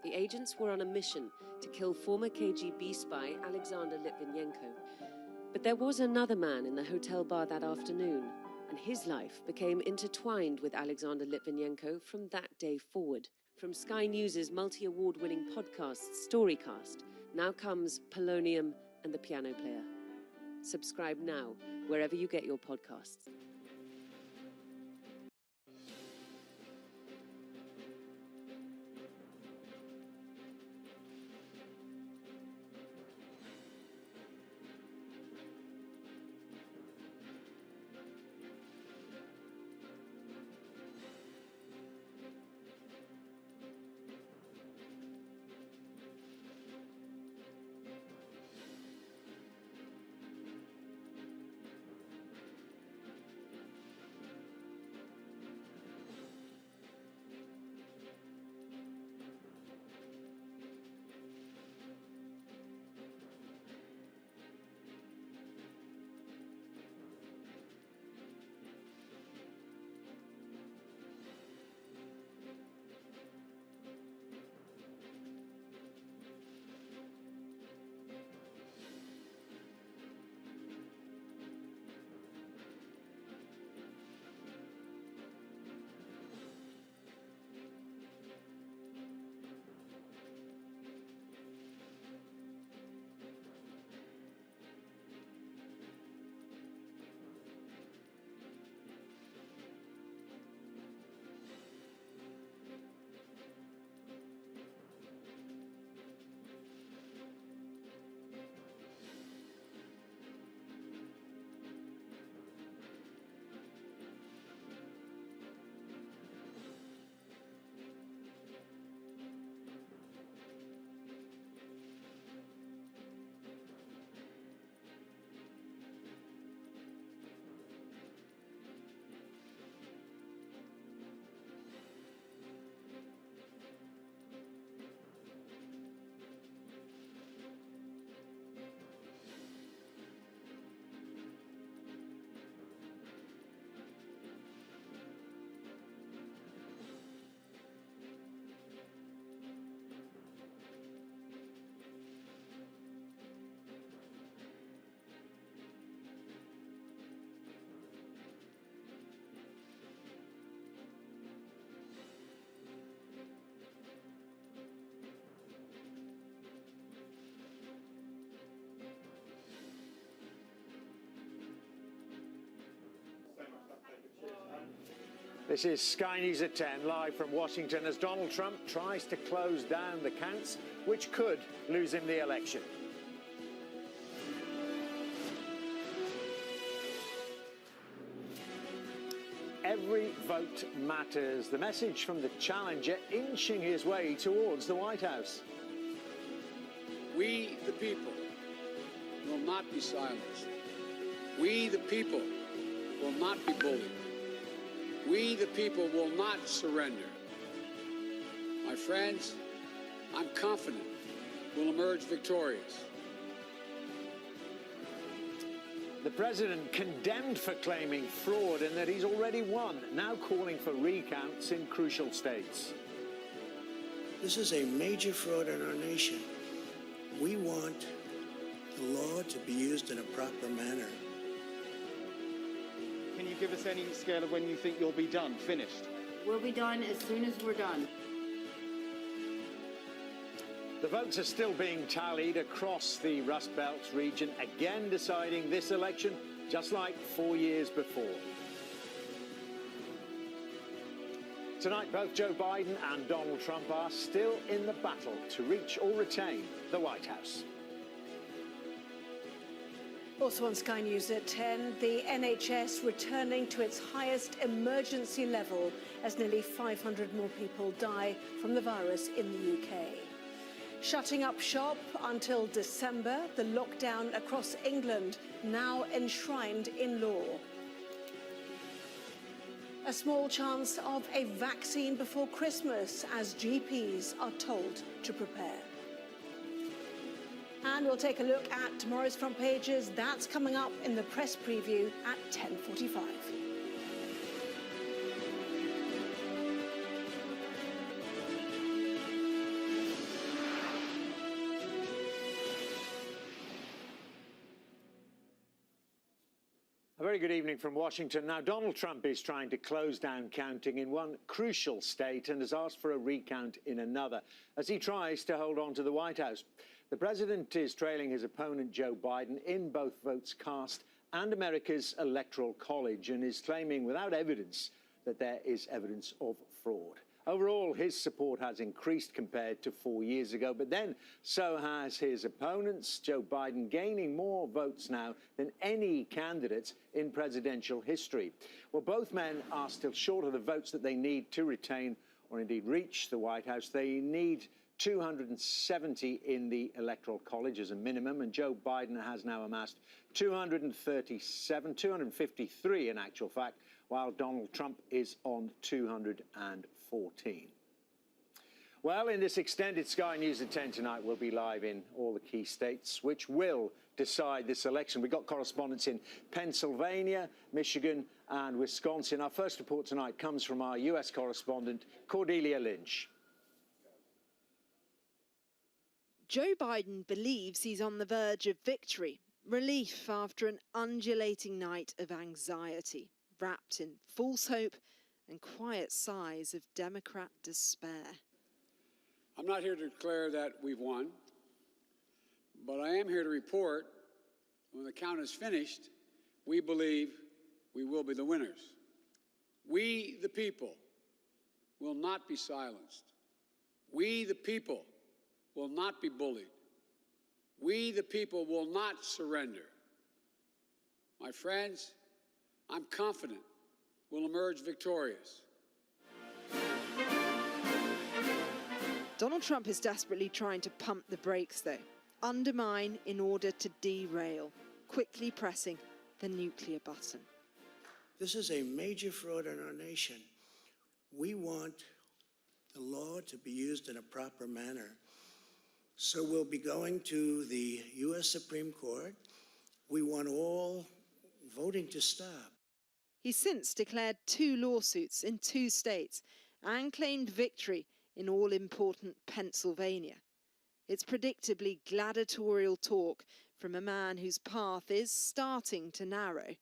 The agents were on a mission to kill former KGB spy Alexander Litvinenko. But there was another man in the hotel bar that afternoon, and his life became intertwined with Alexander Litvinenko from that day forward. From Sky News' multi-award-winning podcast, Storycast, now comes Polonium and the Piano Player. Subscribe now, wherever you get your podcasts. This is Sky News at 10, live from Washington, as Donald Trump tries to close down the counts, which could lose him the election. Every vote matters. The message from the challenger inching his way towards the White House. We, the people, will not be silenced. We, the people, will not be bullied. We, the people, will not surrender. My friends, I'm confident we'll emerge victorious. The president condemned for claiming fraud and that he's already won, now calling for recounts in crucial states. This is a major fraud in our nation. We want the law to be used in a proper manner. Can you give us any scale of when you think you'll be done, finished? We'll be done as soon as we're done. The votes are still being tallied across the Rust Belt region, again deciding this election just like 4 years before. Tonight, both Joe Biden and Donald Trump are still in the battle to reach or retain the White House. Also on Sky News at 10, the NHS returning to its highest emergency level as nearly 500 more people die from the virus in the UK. Shutting up shop until December, the lockdown across England now enshrined in law. A small chance of a vaccine before Christmas as GPs are told to prepare. And we'll take a look at tomorrow's front pages. That's coming up in the press preview at 10:45. A very good evening from Washington. Now, Donald Trump is trying to close down counting in one crucial state and has asked for a recount in another as he tries to hold on to the White House. The president is trailing his opponent, Joe Biden, in both votes cast and America's Electoral College, and is claiming without evidence that there is evidence of fraud. Overall, his support has increased compared to 4 years ago, but then so has his opponents, Joe Biden gaining more votes now than any candidate in presidential history. Well, both men are still short of the votes that they need to retain or indeed reach the White House. They need 270 in the Electoral College as a minimum, and Joe Biden has now amassed 253 in actual fact, while Donald Trump is on 214. Well, in this extended Sky News at 10 tonight, we'll be live in all the key states which will decide this election. We've got correspondents in Pennsylvania, Michigan and Wisconsin. Our first report tonight comes from our US correspondent, Cordelia Lynch. Joe Biden believes he's on the verge of victory, relief after an undulating night of anxiety, wrapped in false hope and quiet sighs of Democrat despair. I'm not here to declare that we've won, but I am here to report when the count is finished, we believe we will be the winners. We, the people, will not be silenced. We, the people, will not be bullied. We, the people, will not surrender. My friends, I'm confident we'll emerge victorious. Donald Trump is desperately trying to pump the brakes, though, undermine in order to derail, quickly pressing the nuclear button. This is a major fraud in our nation. We want the law to be used in a proper manner. So we'll be going to the U.S. Supreme Court. We want all voting to stop. He's since declared 2 lawsuits in 2 states and claimed victory in all-important Pennsylvania. It's predictably gladiatorial talk from a man whose path is starting to narrow.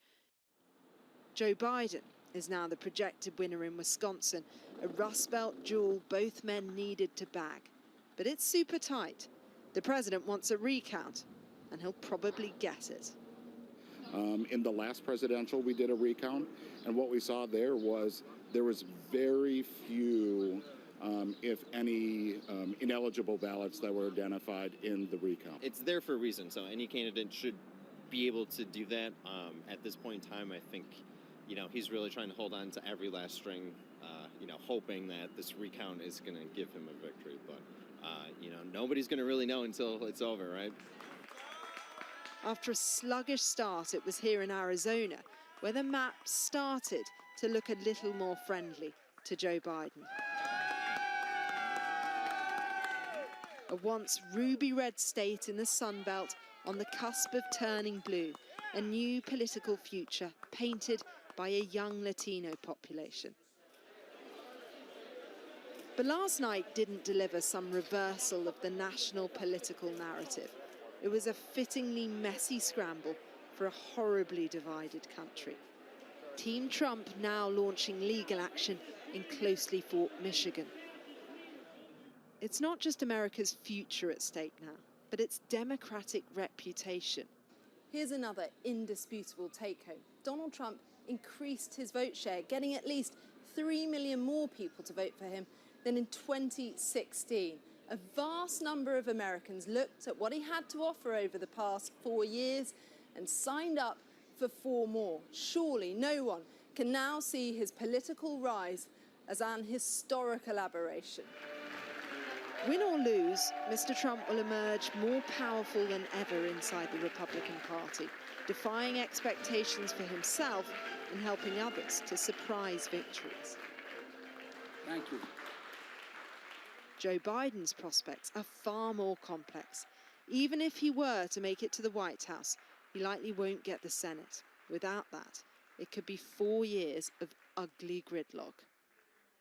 Joe Biden is now the projected winner in Wisconsin, a Rust Belt jewel both men needed to bag. But it's super tight. The president wants a recount, and he'll probably get it. In the last presidential, we did a recount, and what we saw there was there was very few, if any, ineligible ballots that were identified in the recount. It's there for a reason, so any candidate should be able to do that. At this point in time, I think, he's really trying to hold on to every last string, hoping that this recount is going to give him a victory. But, nobody's going to really know until it's over, right? After a sluggish start, it was here in Arizona where the map started to look a little more friendly to Joe Biden. A once ruby-red state in the Sun Belt on the cusp of turning blue, a new political future painted by a young Latino population. But last night didn't deliver some reversal of the national political narrative. It was a fittingly messy scramble for a horribly divided country. Team Trump now launching legal action in closely fought Michigan. It's not just America's future at stake now, but its democratic reputation. Here's another indisputable take-home. Donald Trump increased his vote share, getting at least 3 million more people to vote for him than in 2016. A vast number of Americans looked at what he had to offer over the past 4 years and signed up for 4 more. Surely no one can now see his political rise as an historical aberration. Win or lose, Mr. Trump will emerge more powerful than ever inside the Republican Party, defying expectations for himself and helping others to surprise victories. Thank you. Joe Biden's prospects are far more complex. Even if he were to make it to the White House, he likely won't get the Senate. Without that, it could be 4 years of ugly gridlock.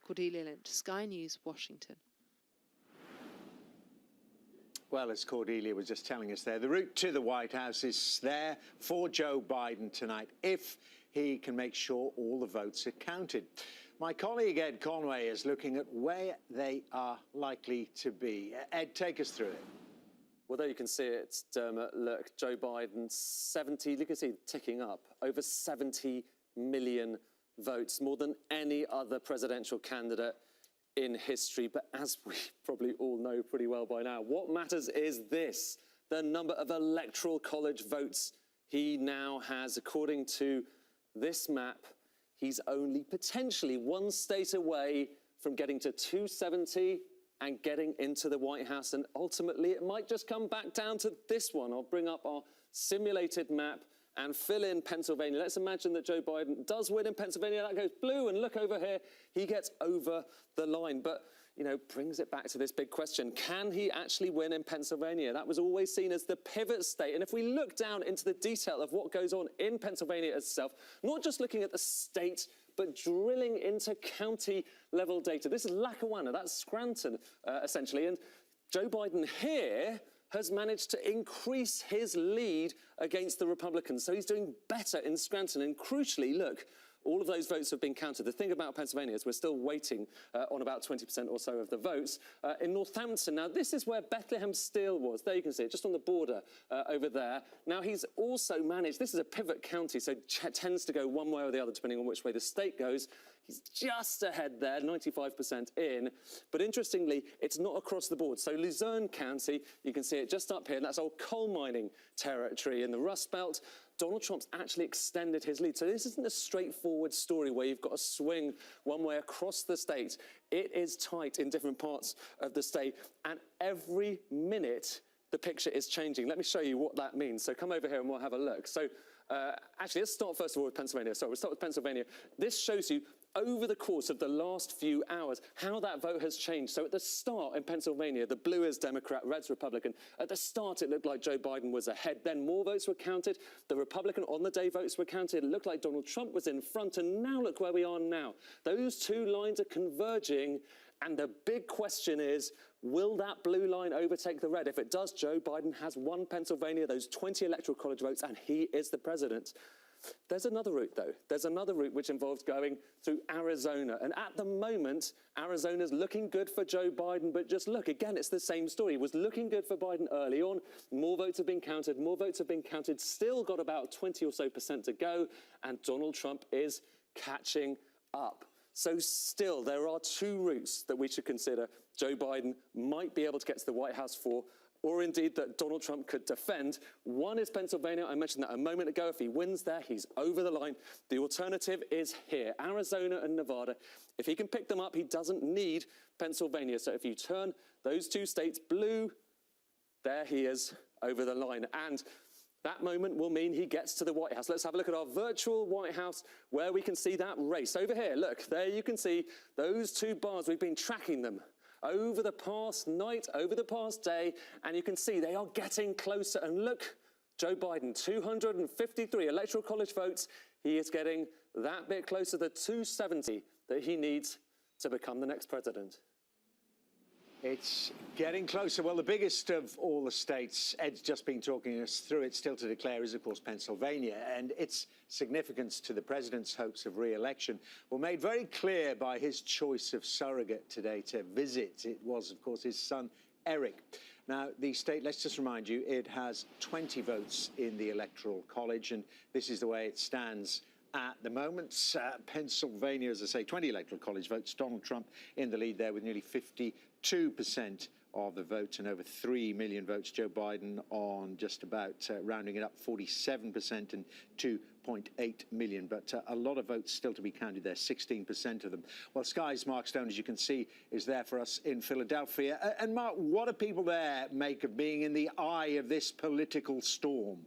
Cordelia Lynch, Sky News, Washington. Well, as Cordelia was just telling us there, the route to the White House is there for Joe Biden tonight, if he can make sure all the votes are counted. My colleague Ed Conway is looking at where they are likely to be. Ed, take us through it. Well, there you can see it, Dermot. Look, Joe Biden, 70, you can see it ticking up, over 70 million votes, more than any other presidential candidate in history. But as we probably all know pretty well by now, what matters is this: the number of electoral college votes he now has. According to this map, he's only potentially 1 state away from getting to 270 and getting into the White House. And ultimately, it might just come back down to this one. I'll bring up our simulated map and fill in Pennsylvania. Let's imagine that Joe Biden does win in Pennsylvania. That goes blue, and look over here, he gets over the line. But, brings it back to this big question. Can he actually win in Pennsylvania? That was always seen as the pivot state. And if we look down into the detail of what goes on in Pennsylvania itself, not just looking at the state, but drilling into county-level data. This is Lackawanna, that's Scranton, essentially. And Joe Biden here has managed to increase his lead against the Republicans. So he's doing better in Scranton. And crucially, look, all of those votes have been counted. The thing about Pennsylvania is we're still waiting on about 20% or so of the votes. In Northampton, now this is where Bethlehem Steel was. There you can see it, just on the border over there. Now he's also managed, this is a pivot county, so tends to go one way or the other depending on which way the state goes. He's just ahead there, 95% in. But interestingly, it's not across the board. So Luzerne County, you can see it just up here, and that's old coal mining territory in the Rust Belt. Donald Trump's actually extended his lead. So this isn't a straightforward story where you've got to swing one way across the state. It is tight in different parts of the state. And every minute, the picture is changing. Let me show you what that means. So come over here and we'll have a look. So actually, let's start first of all with Pennsylvania. So we'll start with Pennsylvania. This shows you over the course of the last few hours how that vote has changed. So at the start in Pennsylvania, the blue is Democrat, red's Republican. At the start, it looked like Joe Biden was ahead. Then more votes were counted. The Republican on-the-day votes were counted. It looked like Donald Trump was in front. And now look where we are now. Those two lines are converging. And the big question is, will that blue line overtake the red? If it does, Joe Biden has won Pennsylvania, those 20 electoral college votes, and he is the president. There's another route, though. There's another route which involves going through Arizona. And at the moment, Arizona's looking good for Joe Biden. But just look, again, it's the same story. It was looking good for Biden early on. More votes have been counted. More votes have been counted. Still got about 20% or so to go. And Donald Trump is catching up. So still, there are two routes that we should consider Joe Biden might be able to get to the White House for, or indeed that Donald Trump could defend. One is Pennsylvania. I mentioned that a moment ago. If he wins there, he's over the line. The alternative is here, Arizona and Nevada. If he can pick them up, he doesn't need Pennsylvania. So if you turn those two states blue, there he is over the line. And that moment will mean he gets to the White House. Let's have a look at our virtual White House where we can see that race. Over here, look, there you can see those two bars. We've been tracking them over the past night, over the past day, and you can see they are getting closer. And look, Joe Biden, 253 Electoral College votes. He is getting that bit closer to the 270 that he needs to become the next president. It's getting closer. Well, the biggest of all the states, Ed's just been talking us through it, still to declare, is, of course, Pennsylvania. And its significance to the president's hopes of re-election were made very clear by his choice of surrogate today to visit. It was, of course, his son, Eric. Now, the state, let's just remind you, it has 20 votes in the Electoral College, and this is the way it stands at the moment. Pennsylvania, as I say, 20 Electoral College votes. Donald Trump in the lead there with nearly 52% of the vote and over 3 million votes. Joe Biden on just about, rounding it up, 47% and 2.8 million. But a lot of votes still to be counted there, 16% of them. Well, Sky's Mark Stone, as you can see, is there for us in Philadelphia. And Mark, what do people there make of being in the eye of this political storm?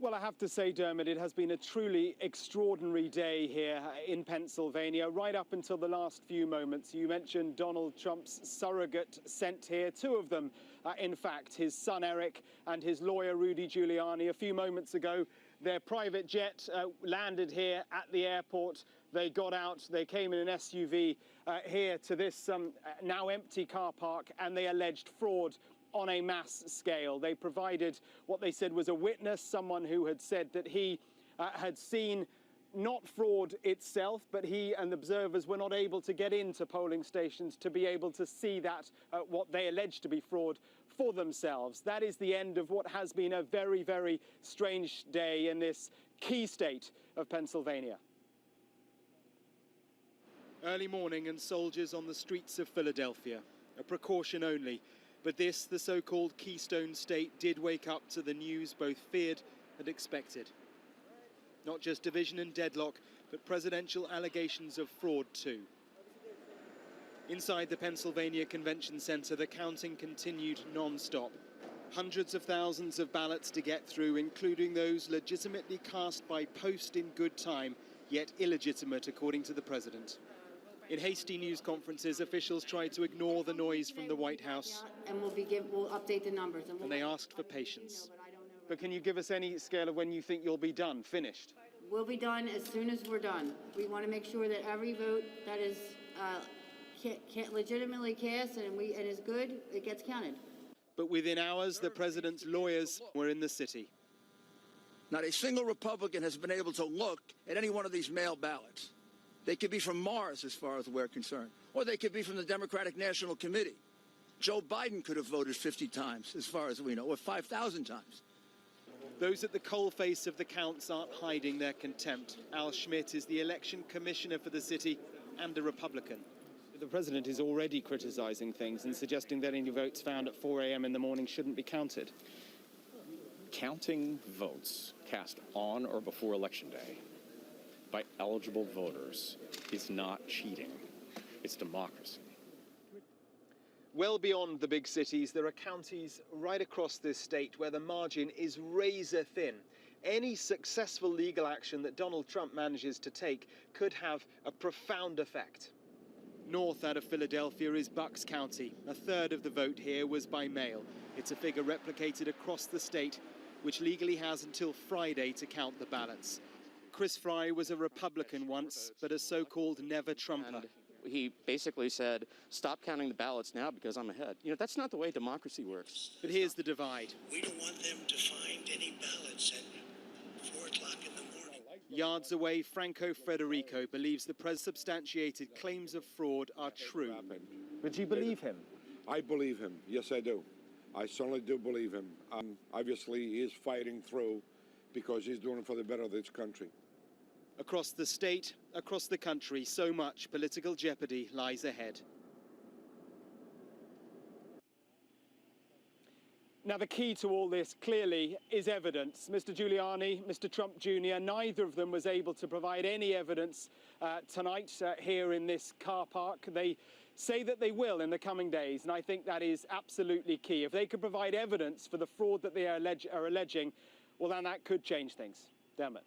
Well, I have to say, Dermot, it has been a truly extraordinary day here in Pennsylvania, right up until the last few moments. You mentioned Donald Trump's surrogate sent here, two of them, in fact, his son Eric and his lawyer Rudy Giuliani. A few moments ago, their private jet landed here at the airport. They got out, they came in an SUV here to this now empty car park, and they alleged fraud on a mass scale. They provided what they said was a witness, someone who had said that he had seen not fraud itself, but he and observers were not able to get into polling stations to be able to see that, what they alleged to be fraud, for themselves. That is the end of what has been a very, very strange day in this key state of Pennsylvania. Early morning and soldiers on the streets of Philadelphia. A precaution only. But this, the so-called Keystone State, did wake up to the news both feared and expected. Not just division and deadlock, but presidential allegations of fraud too. Inside the Pennsylvania Convention Center, the counting continued non-stop. Hundreds of thousands of ballots to get through, including those legitimately cast by post in good time, yet illegitimate according to the president. In hasty news conferences, officials tried to ignore the noise from the White House. And we'll update the numbers. And they asked for patience. But can you give us any scale of when you think you'll be done, finished? We'll be done as soon as we're done. We want to make sure that every vote that is legitimately cast and is good, it gets counted. But within hours, the president's lawyers were in the city. Not a single Republican has been able to look at any one of these mail ballots. They could be from Mars, as far as we're concerned, or they could be from the Democratic National Committee. Joe Biden could have voted 50 times, as far as we know, or 5,000 times. Those at the coalface of the counts aren't hiding their contempt. Al Schmidt is the election commissioner for the city and a Republican. The president is already criticizing things and suggesting that any votes found at 4 a.m. in the morning shouldn't be counted. Counting votes cast on or before Election Day by eligible voters is not cheating. It's democracy. Well beyond the big cities, there are counties right across this state where the margin is razor thin. Any successful legal action that Donald Trump manages to take could have a profound effect. North out of Philadelphia is Bucks County. A third of the vote here was by mail. It's a figure replicated across the state, which legally has until Friday to count the ballots. Chris Fry was a Republican once, but a so-called never-Trumper. He basically said, stop counting the ballots now because I'm ahead. You know, that's not the way democracy works. But here's the divide. We don't want them to find any ballots at 4 o'clock in the morning. Yards away, Franco Federico believes the substantiated claims of fraud are true. But you believe him? I believe him. Yes, I do. I certainly do believe him. Obviously, he is fighting through because he's doing it for the better of this country. Across the state, across the country, so much political jeopardy lies ahead. Now, the key to all this, clearly, is evidence. Mr. Giuliani, Mr. Trump Jr., neither of them was able to provide any evidence tonight here in this car park. They say that they will in the coming days, and I think that is absolutely key. If they could provide evidence for the fraud that they are alleging, well, then that could change things. Dermot.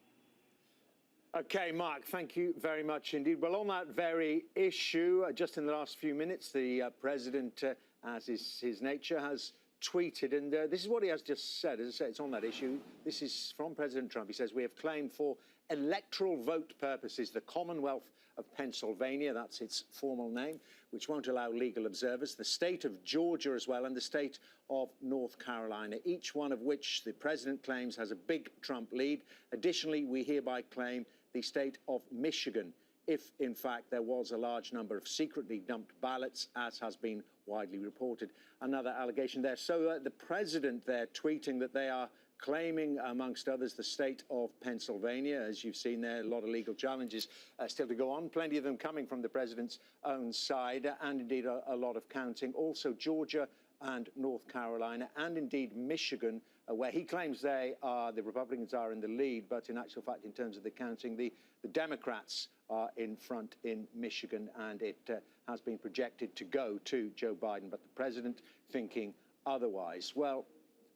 OK, Mark, thank you very much indeed. Well, on that very issue, just in the last few minutes, the president, as is his nature, has tweeted, and this is what he has just said. As I say, it's on that issue. This is from President Trump. He says, "We have claimed for electoral vote purposes the Commonwealth of Pennsylvania," that's its formal name, "which won't allow legal observers, the state of Georgia as well, and the state of North Carolina, each one of which the president claims has a big Trump lead. Additionally, we hereby claim the state of Michigan, if in fact there was a large number of secretly dumped ballots, as has been widely reported." Another allegation there. So the president there tweeting that they are claiming, amongst others, the state of Pennsylvania. As you've seen there, a lot of legal challenges still to go on, plenty of them coming from the president's own side, and indeed a lot of counting. Also Georgia and North Carolina, and indeed Michigan, where he claims the Republicans are in the lead, but in actual fact, in terms of the counting, the Democrats are in front in Michigan, and it has been projected to go to Joe Biden, but the president thinking otherwise. Well,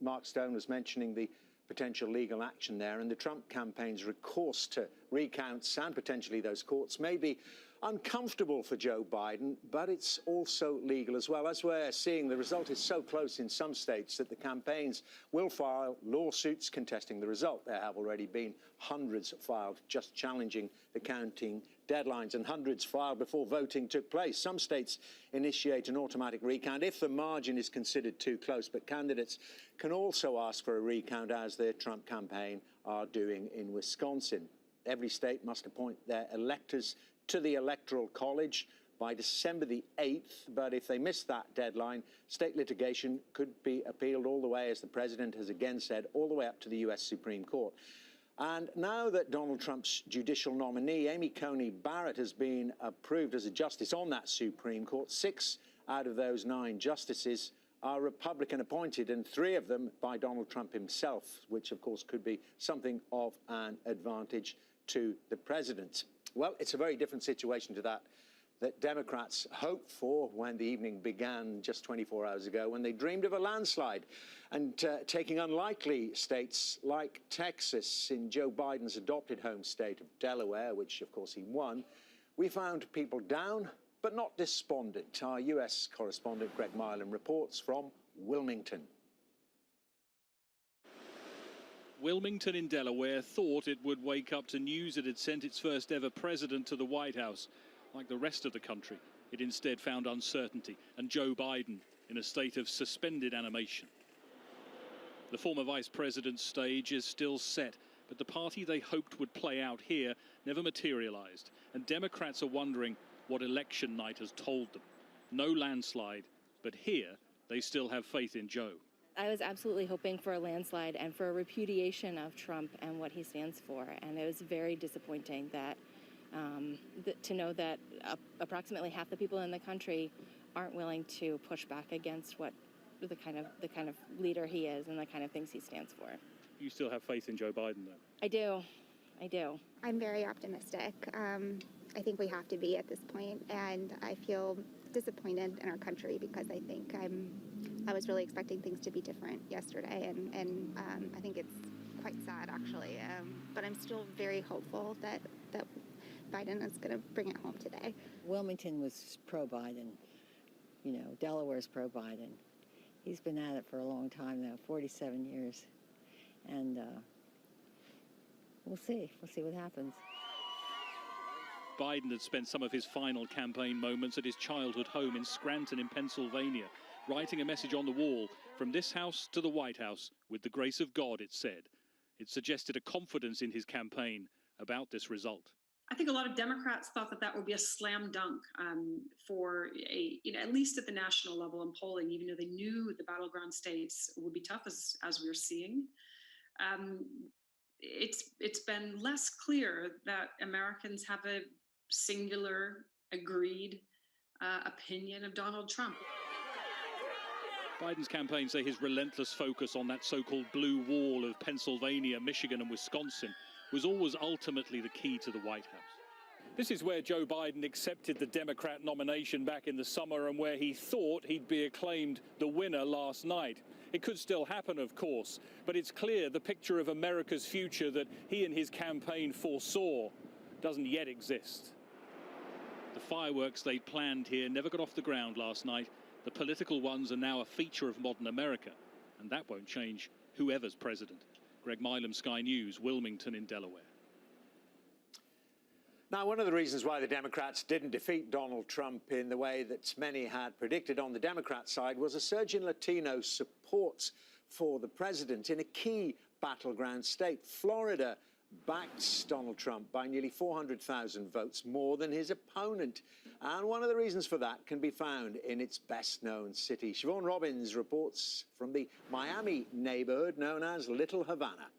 Mark Stone was mentioning the potential legal action there, and the Trump campaign's recourse to recounts and potentially those courts may be uncomfortable for Joe Biden, but it's also legal as well. As we're seeing, the result is so close in some states that the campaigns will file lawsuits contesting the result. There have already been hundreds filed just challenging the counting deadlines, and hundreds filed before voting took place. Some states initiate an automatic recount if the margin is considered too close, but candidates can also ask for a recount, as the Trump campaign are doing in Wisconsin. Every state must appoint their electors to the Electoral College by December the 8th, but if they miss that deadline, state litigation could be appealed all the way, as the president has again said, all the way up to the US Supreme Court. And now that Donald Trump's judicial nominee, Amy Coney Barrett, has been approved as a justice on that Supreme Court, 6 out of those 9 justices are Republican appointed, and 3 of them by Donald Trump himself, which of course could be something of an advantage to the president. Well, it's a very different situation to that Democrats hoped for when the evening began just 24 hours ago, when they dreamed of a landslide and taking unlikely states like Texas. In Joe Biden's adopted home state of Delaware, which of course he won, we found people down but not despondent. Our US correspondent Greg Milam reports from Wilmington. Wilmington in Delaware thought it would wake up to news it had sent its first ever president to the White House. Like the rest of the country, it instead found uncertainty and Joe Biden in a state of suspended animation. The former vice president's stage is still set, but the party they hoped would play out here never materialized, and Democrats are wondering what election night has told them. No landslide, but here they still have faith in Joe. I was absolutely hoping for a landslide and for a repudiation of Trump and what he stands for, and it was very disappointing that to know that approximately half the people in the country aren't willing to push back against what the kind of leader he is and the kind of things he stands for. You still have faith in Joe Biden, though? I do. I'm very optimistic. I think we have to be at this point, and I feel disappointed in our country because I think I was really expecting things to be different yesterday, and I think it's quite sad, actually. But I'm still very hopeful that Biden is going to bring it home today. Wilmington was pro-Biden. You know, Delaware's pro-Biden. He's been at it for a long time now, 47 years. And we'll see what happens. Biden had spent some of his final campaign moments at his childhood home in Scranton in Pennsylvania, writing a message on the wall, "From this house to the White House, with the grace of God," it said. It suggested a confidence in his campaign about this result. I think a lot of Democrats thought that would be a slam dunk for at least at the national level in polling, even though they knew the battleground states would be tough, as we were seeing. it's been less clear that Americans have a singular, agreed opinion of Donald Trump. Biden's campaign say his relentless focus on that so-called blue wall of Pennsylvania, Michigan and Wisconsin was always ultimately the key to the White House. This is where Joe Biden accepted the Democrat nomination back in the summer and where he thought he'd be acclaimed the winner last night. It could still happen, of course, but it's clear the picture of America's future that he and his campaign foresaw doesn't yet exist. The fireworks they planned here never got off the ground last night. The political ones are now a feature of modern America, and that won't change whoever's president. Greg Milam, Sky News, Wilmington in Delaware. Now, one of the reasons why the Democrats didn't defeat Donald Trump in the way that many had predicted on the Democrat side was a surge in Latino support for the president in a key battleground state. Florida backs Donald Trump by nearly 400,000 votes, more than his opponent. And one of the reasons for that can be found in its best-known city. Siobhan Robbins reports from the Miami neighborhood known as Little Havana.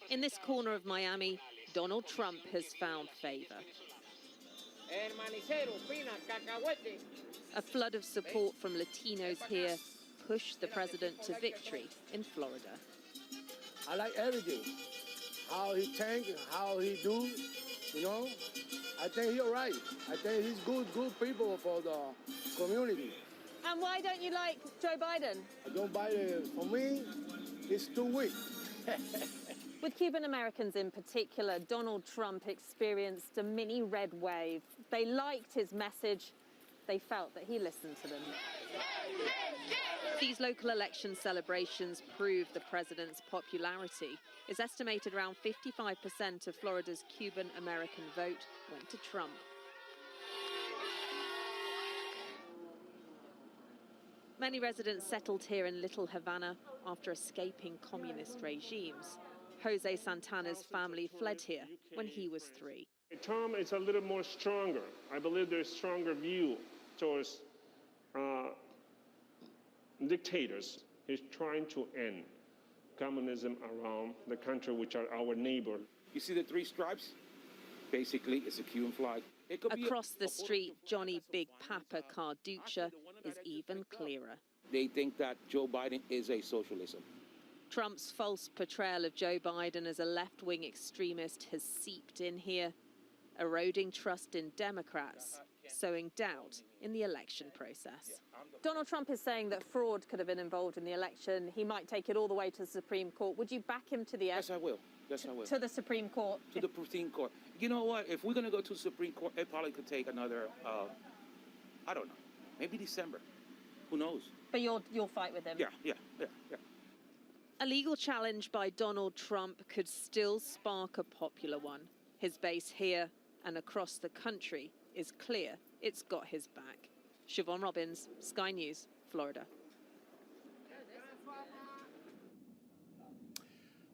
In this corner of Miami, Donald Trump has found favor. A flood of support from Latinos here pushed the president to victory in Florida. I like everything. How he think, how he do, you know. I think he's all right. I think he's good people for the community. And why don't you like Joe Biden? Joe Biden, for me, he's too weak. With Cuban Americans in particular, Donald Trump experienced a mini red wave. They liked his message. They felt that he listened to them. These local election celebrations prove the president's popularity. It's estimated around 55% of Florida's Cuban American vote went to Trump. Many residents settled here in Little Havana after escaping communist regimes. Jose Santana's family fled here when he was 3. Tom is a little more stronger. I believe there's a stronger view towards dictators. He's trying to end communism around the country, which are our neighbor. You see the 3 stripes? Basically, it's a Cuban flag. Across the street, Johnny Big Papa Carducha is even clearer. They think that Joe Biden is a socialism. Trump's false portrayal of Joe Biden as a left-wing extremist has seeped in here, eroding trust in Democrats, sowing doubt in the election process. Donald Trump is saying that fraud could have been involved in the election. He might take it all the way to the Supreme Court. Would you back him to the end? Yes, I will. Yes, I will. To the Supreme Court? To the Supreme Court. You know what? If we're going to go to the Supreme Court, it probably could take another, I don't know, maybe December. Who knows? But you'll fight with him? Yeah. A legal challenge by Donald Trump could still spark a popular one. His base here and across the country is clear. It's got his back. Siobhan Robbins, Sky News, Florida.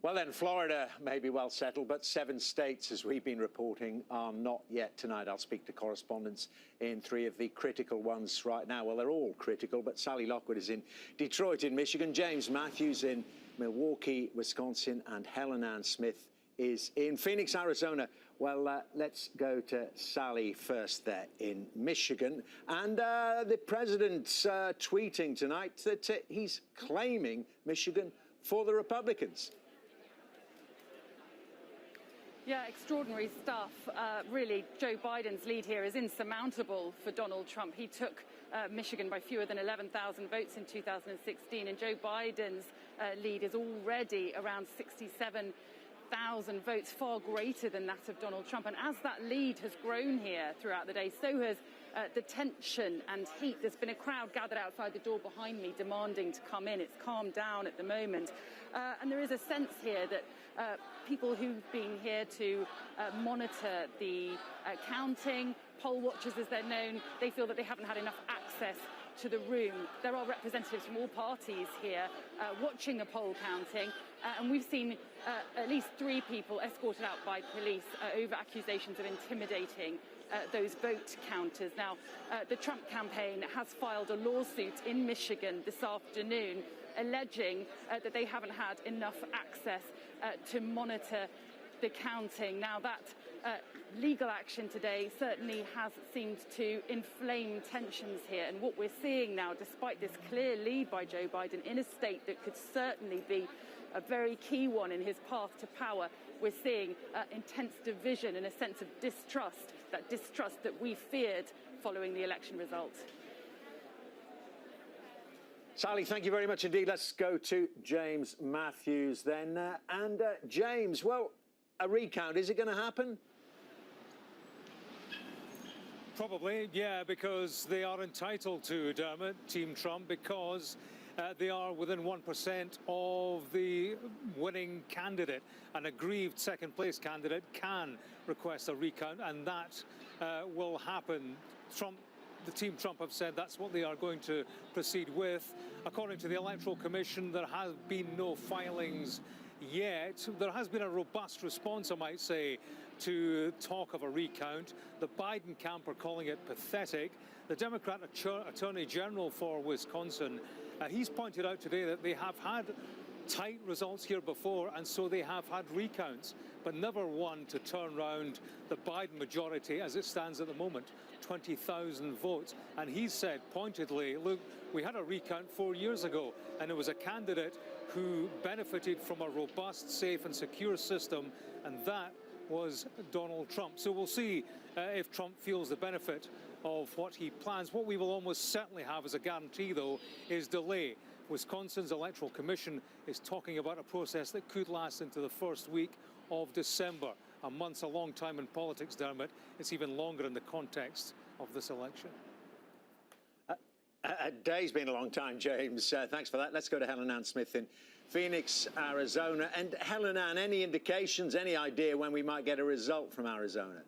Well then, Florida may be well settled, but 7 states, as we've been reporting, are not yet tonight. I'll speak to correspondents in 3 of the critical ones right now. Well, they're all critical, but Sally Lockwood is in Detroit in Michigan, James Matthews in Milwaukee, Wisconsin, and Helen Ann Smith is in Phoenix, Arizona. Well, let's go to Sally first there in Michigan. And the president's tweeting tonight that he's claiming Michigan for the Republicans. Yeah, extraordinary stuff. Really, Joe Biden's lead here is insurmountable for Donald Trump. He took Michigan by fewer than 11,000 votes in 2016, and Joe Biden's lead is already around 67,000 votes, far greater than that of Donald Trump. And as that lead has grown here throughout the day, so has the tension and heat. There's been a crowd gathered outside the door behind me demanding to come in. It's calmed down at the moment. And there is a sense here that people who've been here to monitor the counting, poll watchers as they're known, they feel that they haven't had enough access to the room. There are representatives from all parties here watching the poll counting, and we've seen at least 3 people escorted out by police over accusations of intimidating those vote counters. Now, the Trump campaign has filed a lawsuit in Michigan this afternoon alleging that they haven't had enough access to monitor the counting. Now, that legal action today certainly has seemed to inflame tensions here. And what we're seeing now, despite this clear lead by Joe Biden in a state that could certainly be a very key one in his path to power, we're seeing intense division and a sense of distrust, that distrust that we feared following the election result. Sally, thank you very much indeed. Let's go to James Matthews then. James, well, a recount, is it going to happen? Probably, yeah, because they are entitled to, Dermot, Team Trump, because they are within 1% of the winning candidate. An aggrieved second-place candidate can request a recount, and that will happen. The Team Trump have said that's what they are going to proceed with. According to the Electoral Commission, there have been no filings yet. There has been a robust response, I might say, to talk of a recount. The Biden camp are calling it pathetic. The Democrat Attorney General for Wisconsin, he's pointed out today that they have had tight results here before, and so they have had recounts, but never one to turn round the Biden majority as it stands at the moment, 20,000 votes. And he said pointedly, look, we had a recount 4 years ago, and it was a candidate who benefited from a robust, safe and secure system, and that was Donald Trump. So we'll see if Trump feels the benefit of what he plans. What we will almost certainly have as a guarantee, though, is delay. Wisconsin's Electoral Commission is talking about a process that could last into the first week of December. A month's a long time in politics, Dermot. It's even longer in the context of this election. A day's been a long time, James. Thanks for that. Let's go to Helen Ann Smith in Phoenix, Arizona. And Helen Ann, any indications, any idea when we might get a result from Arizona?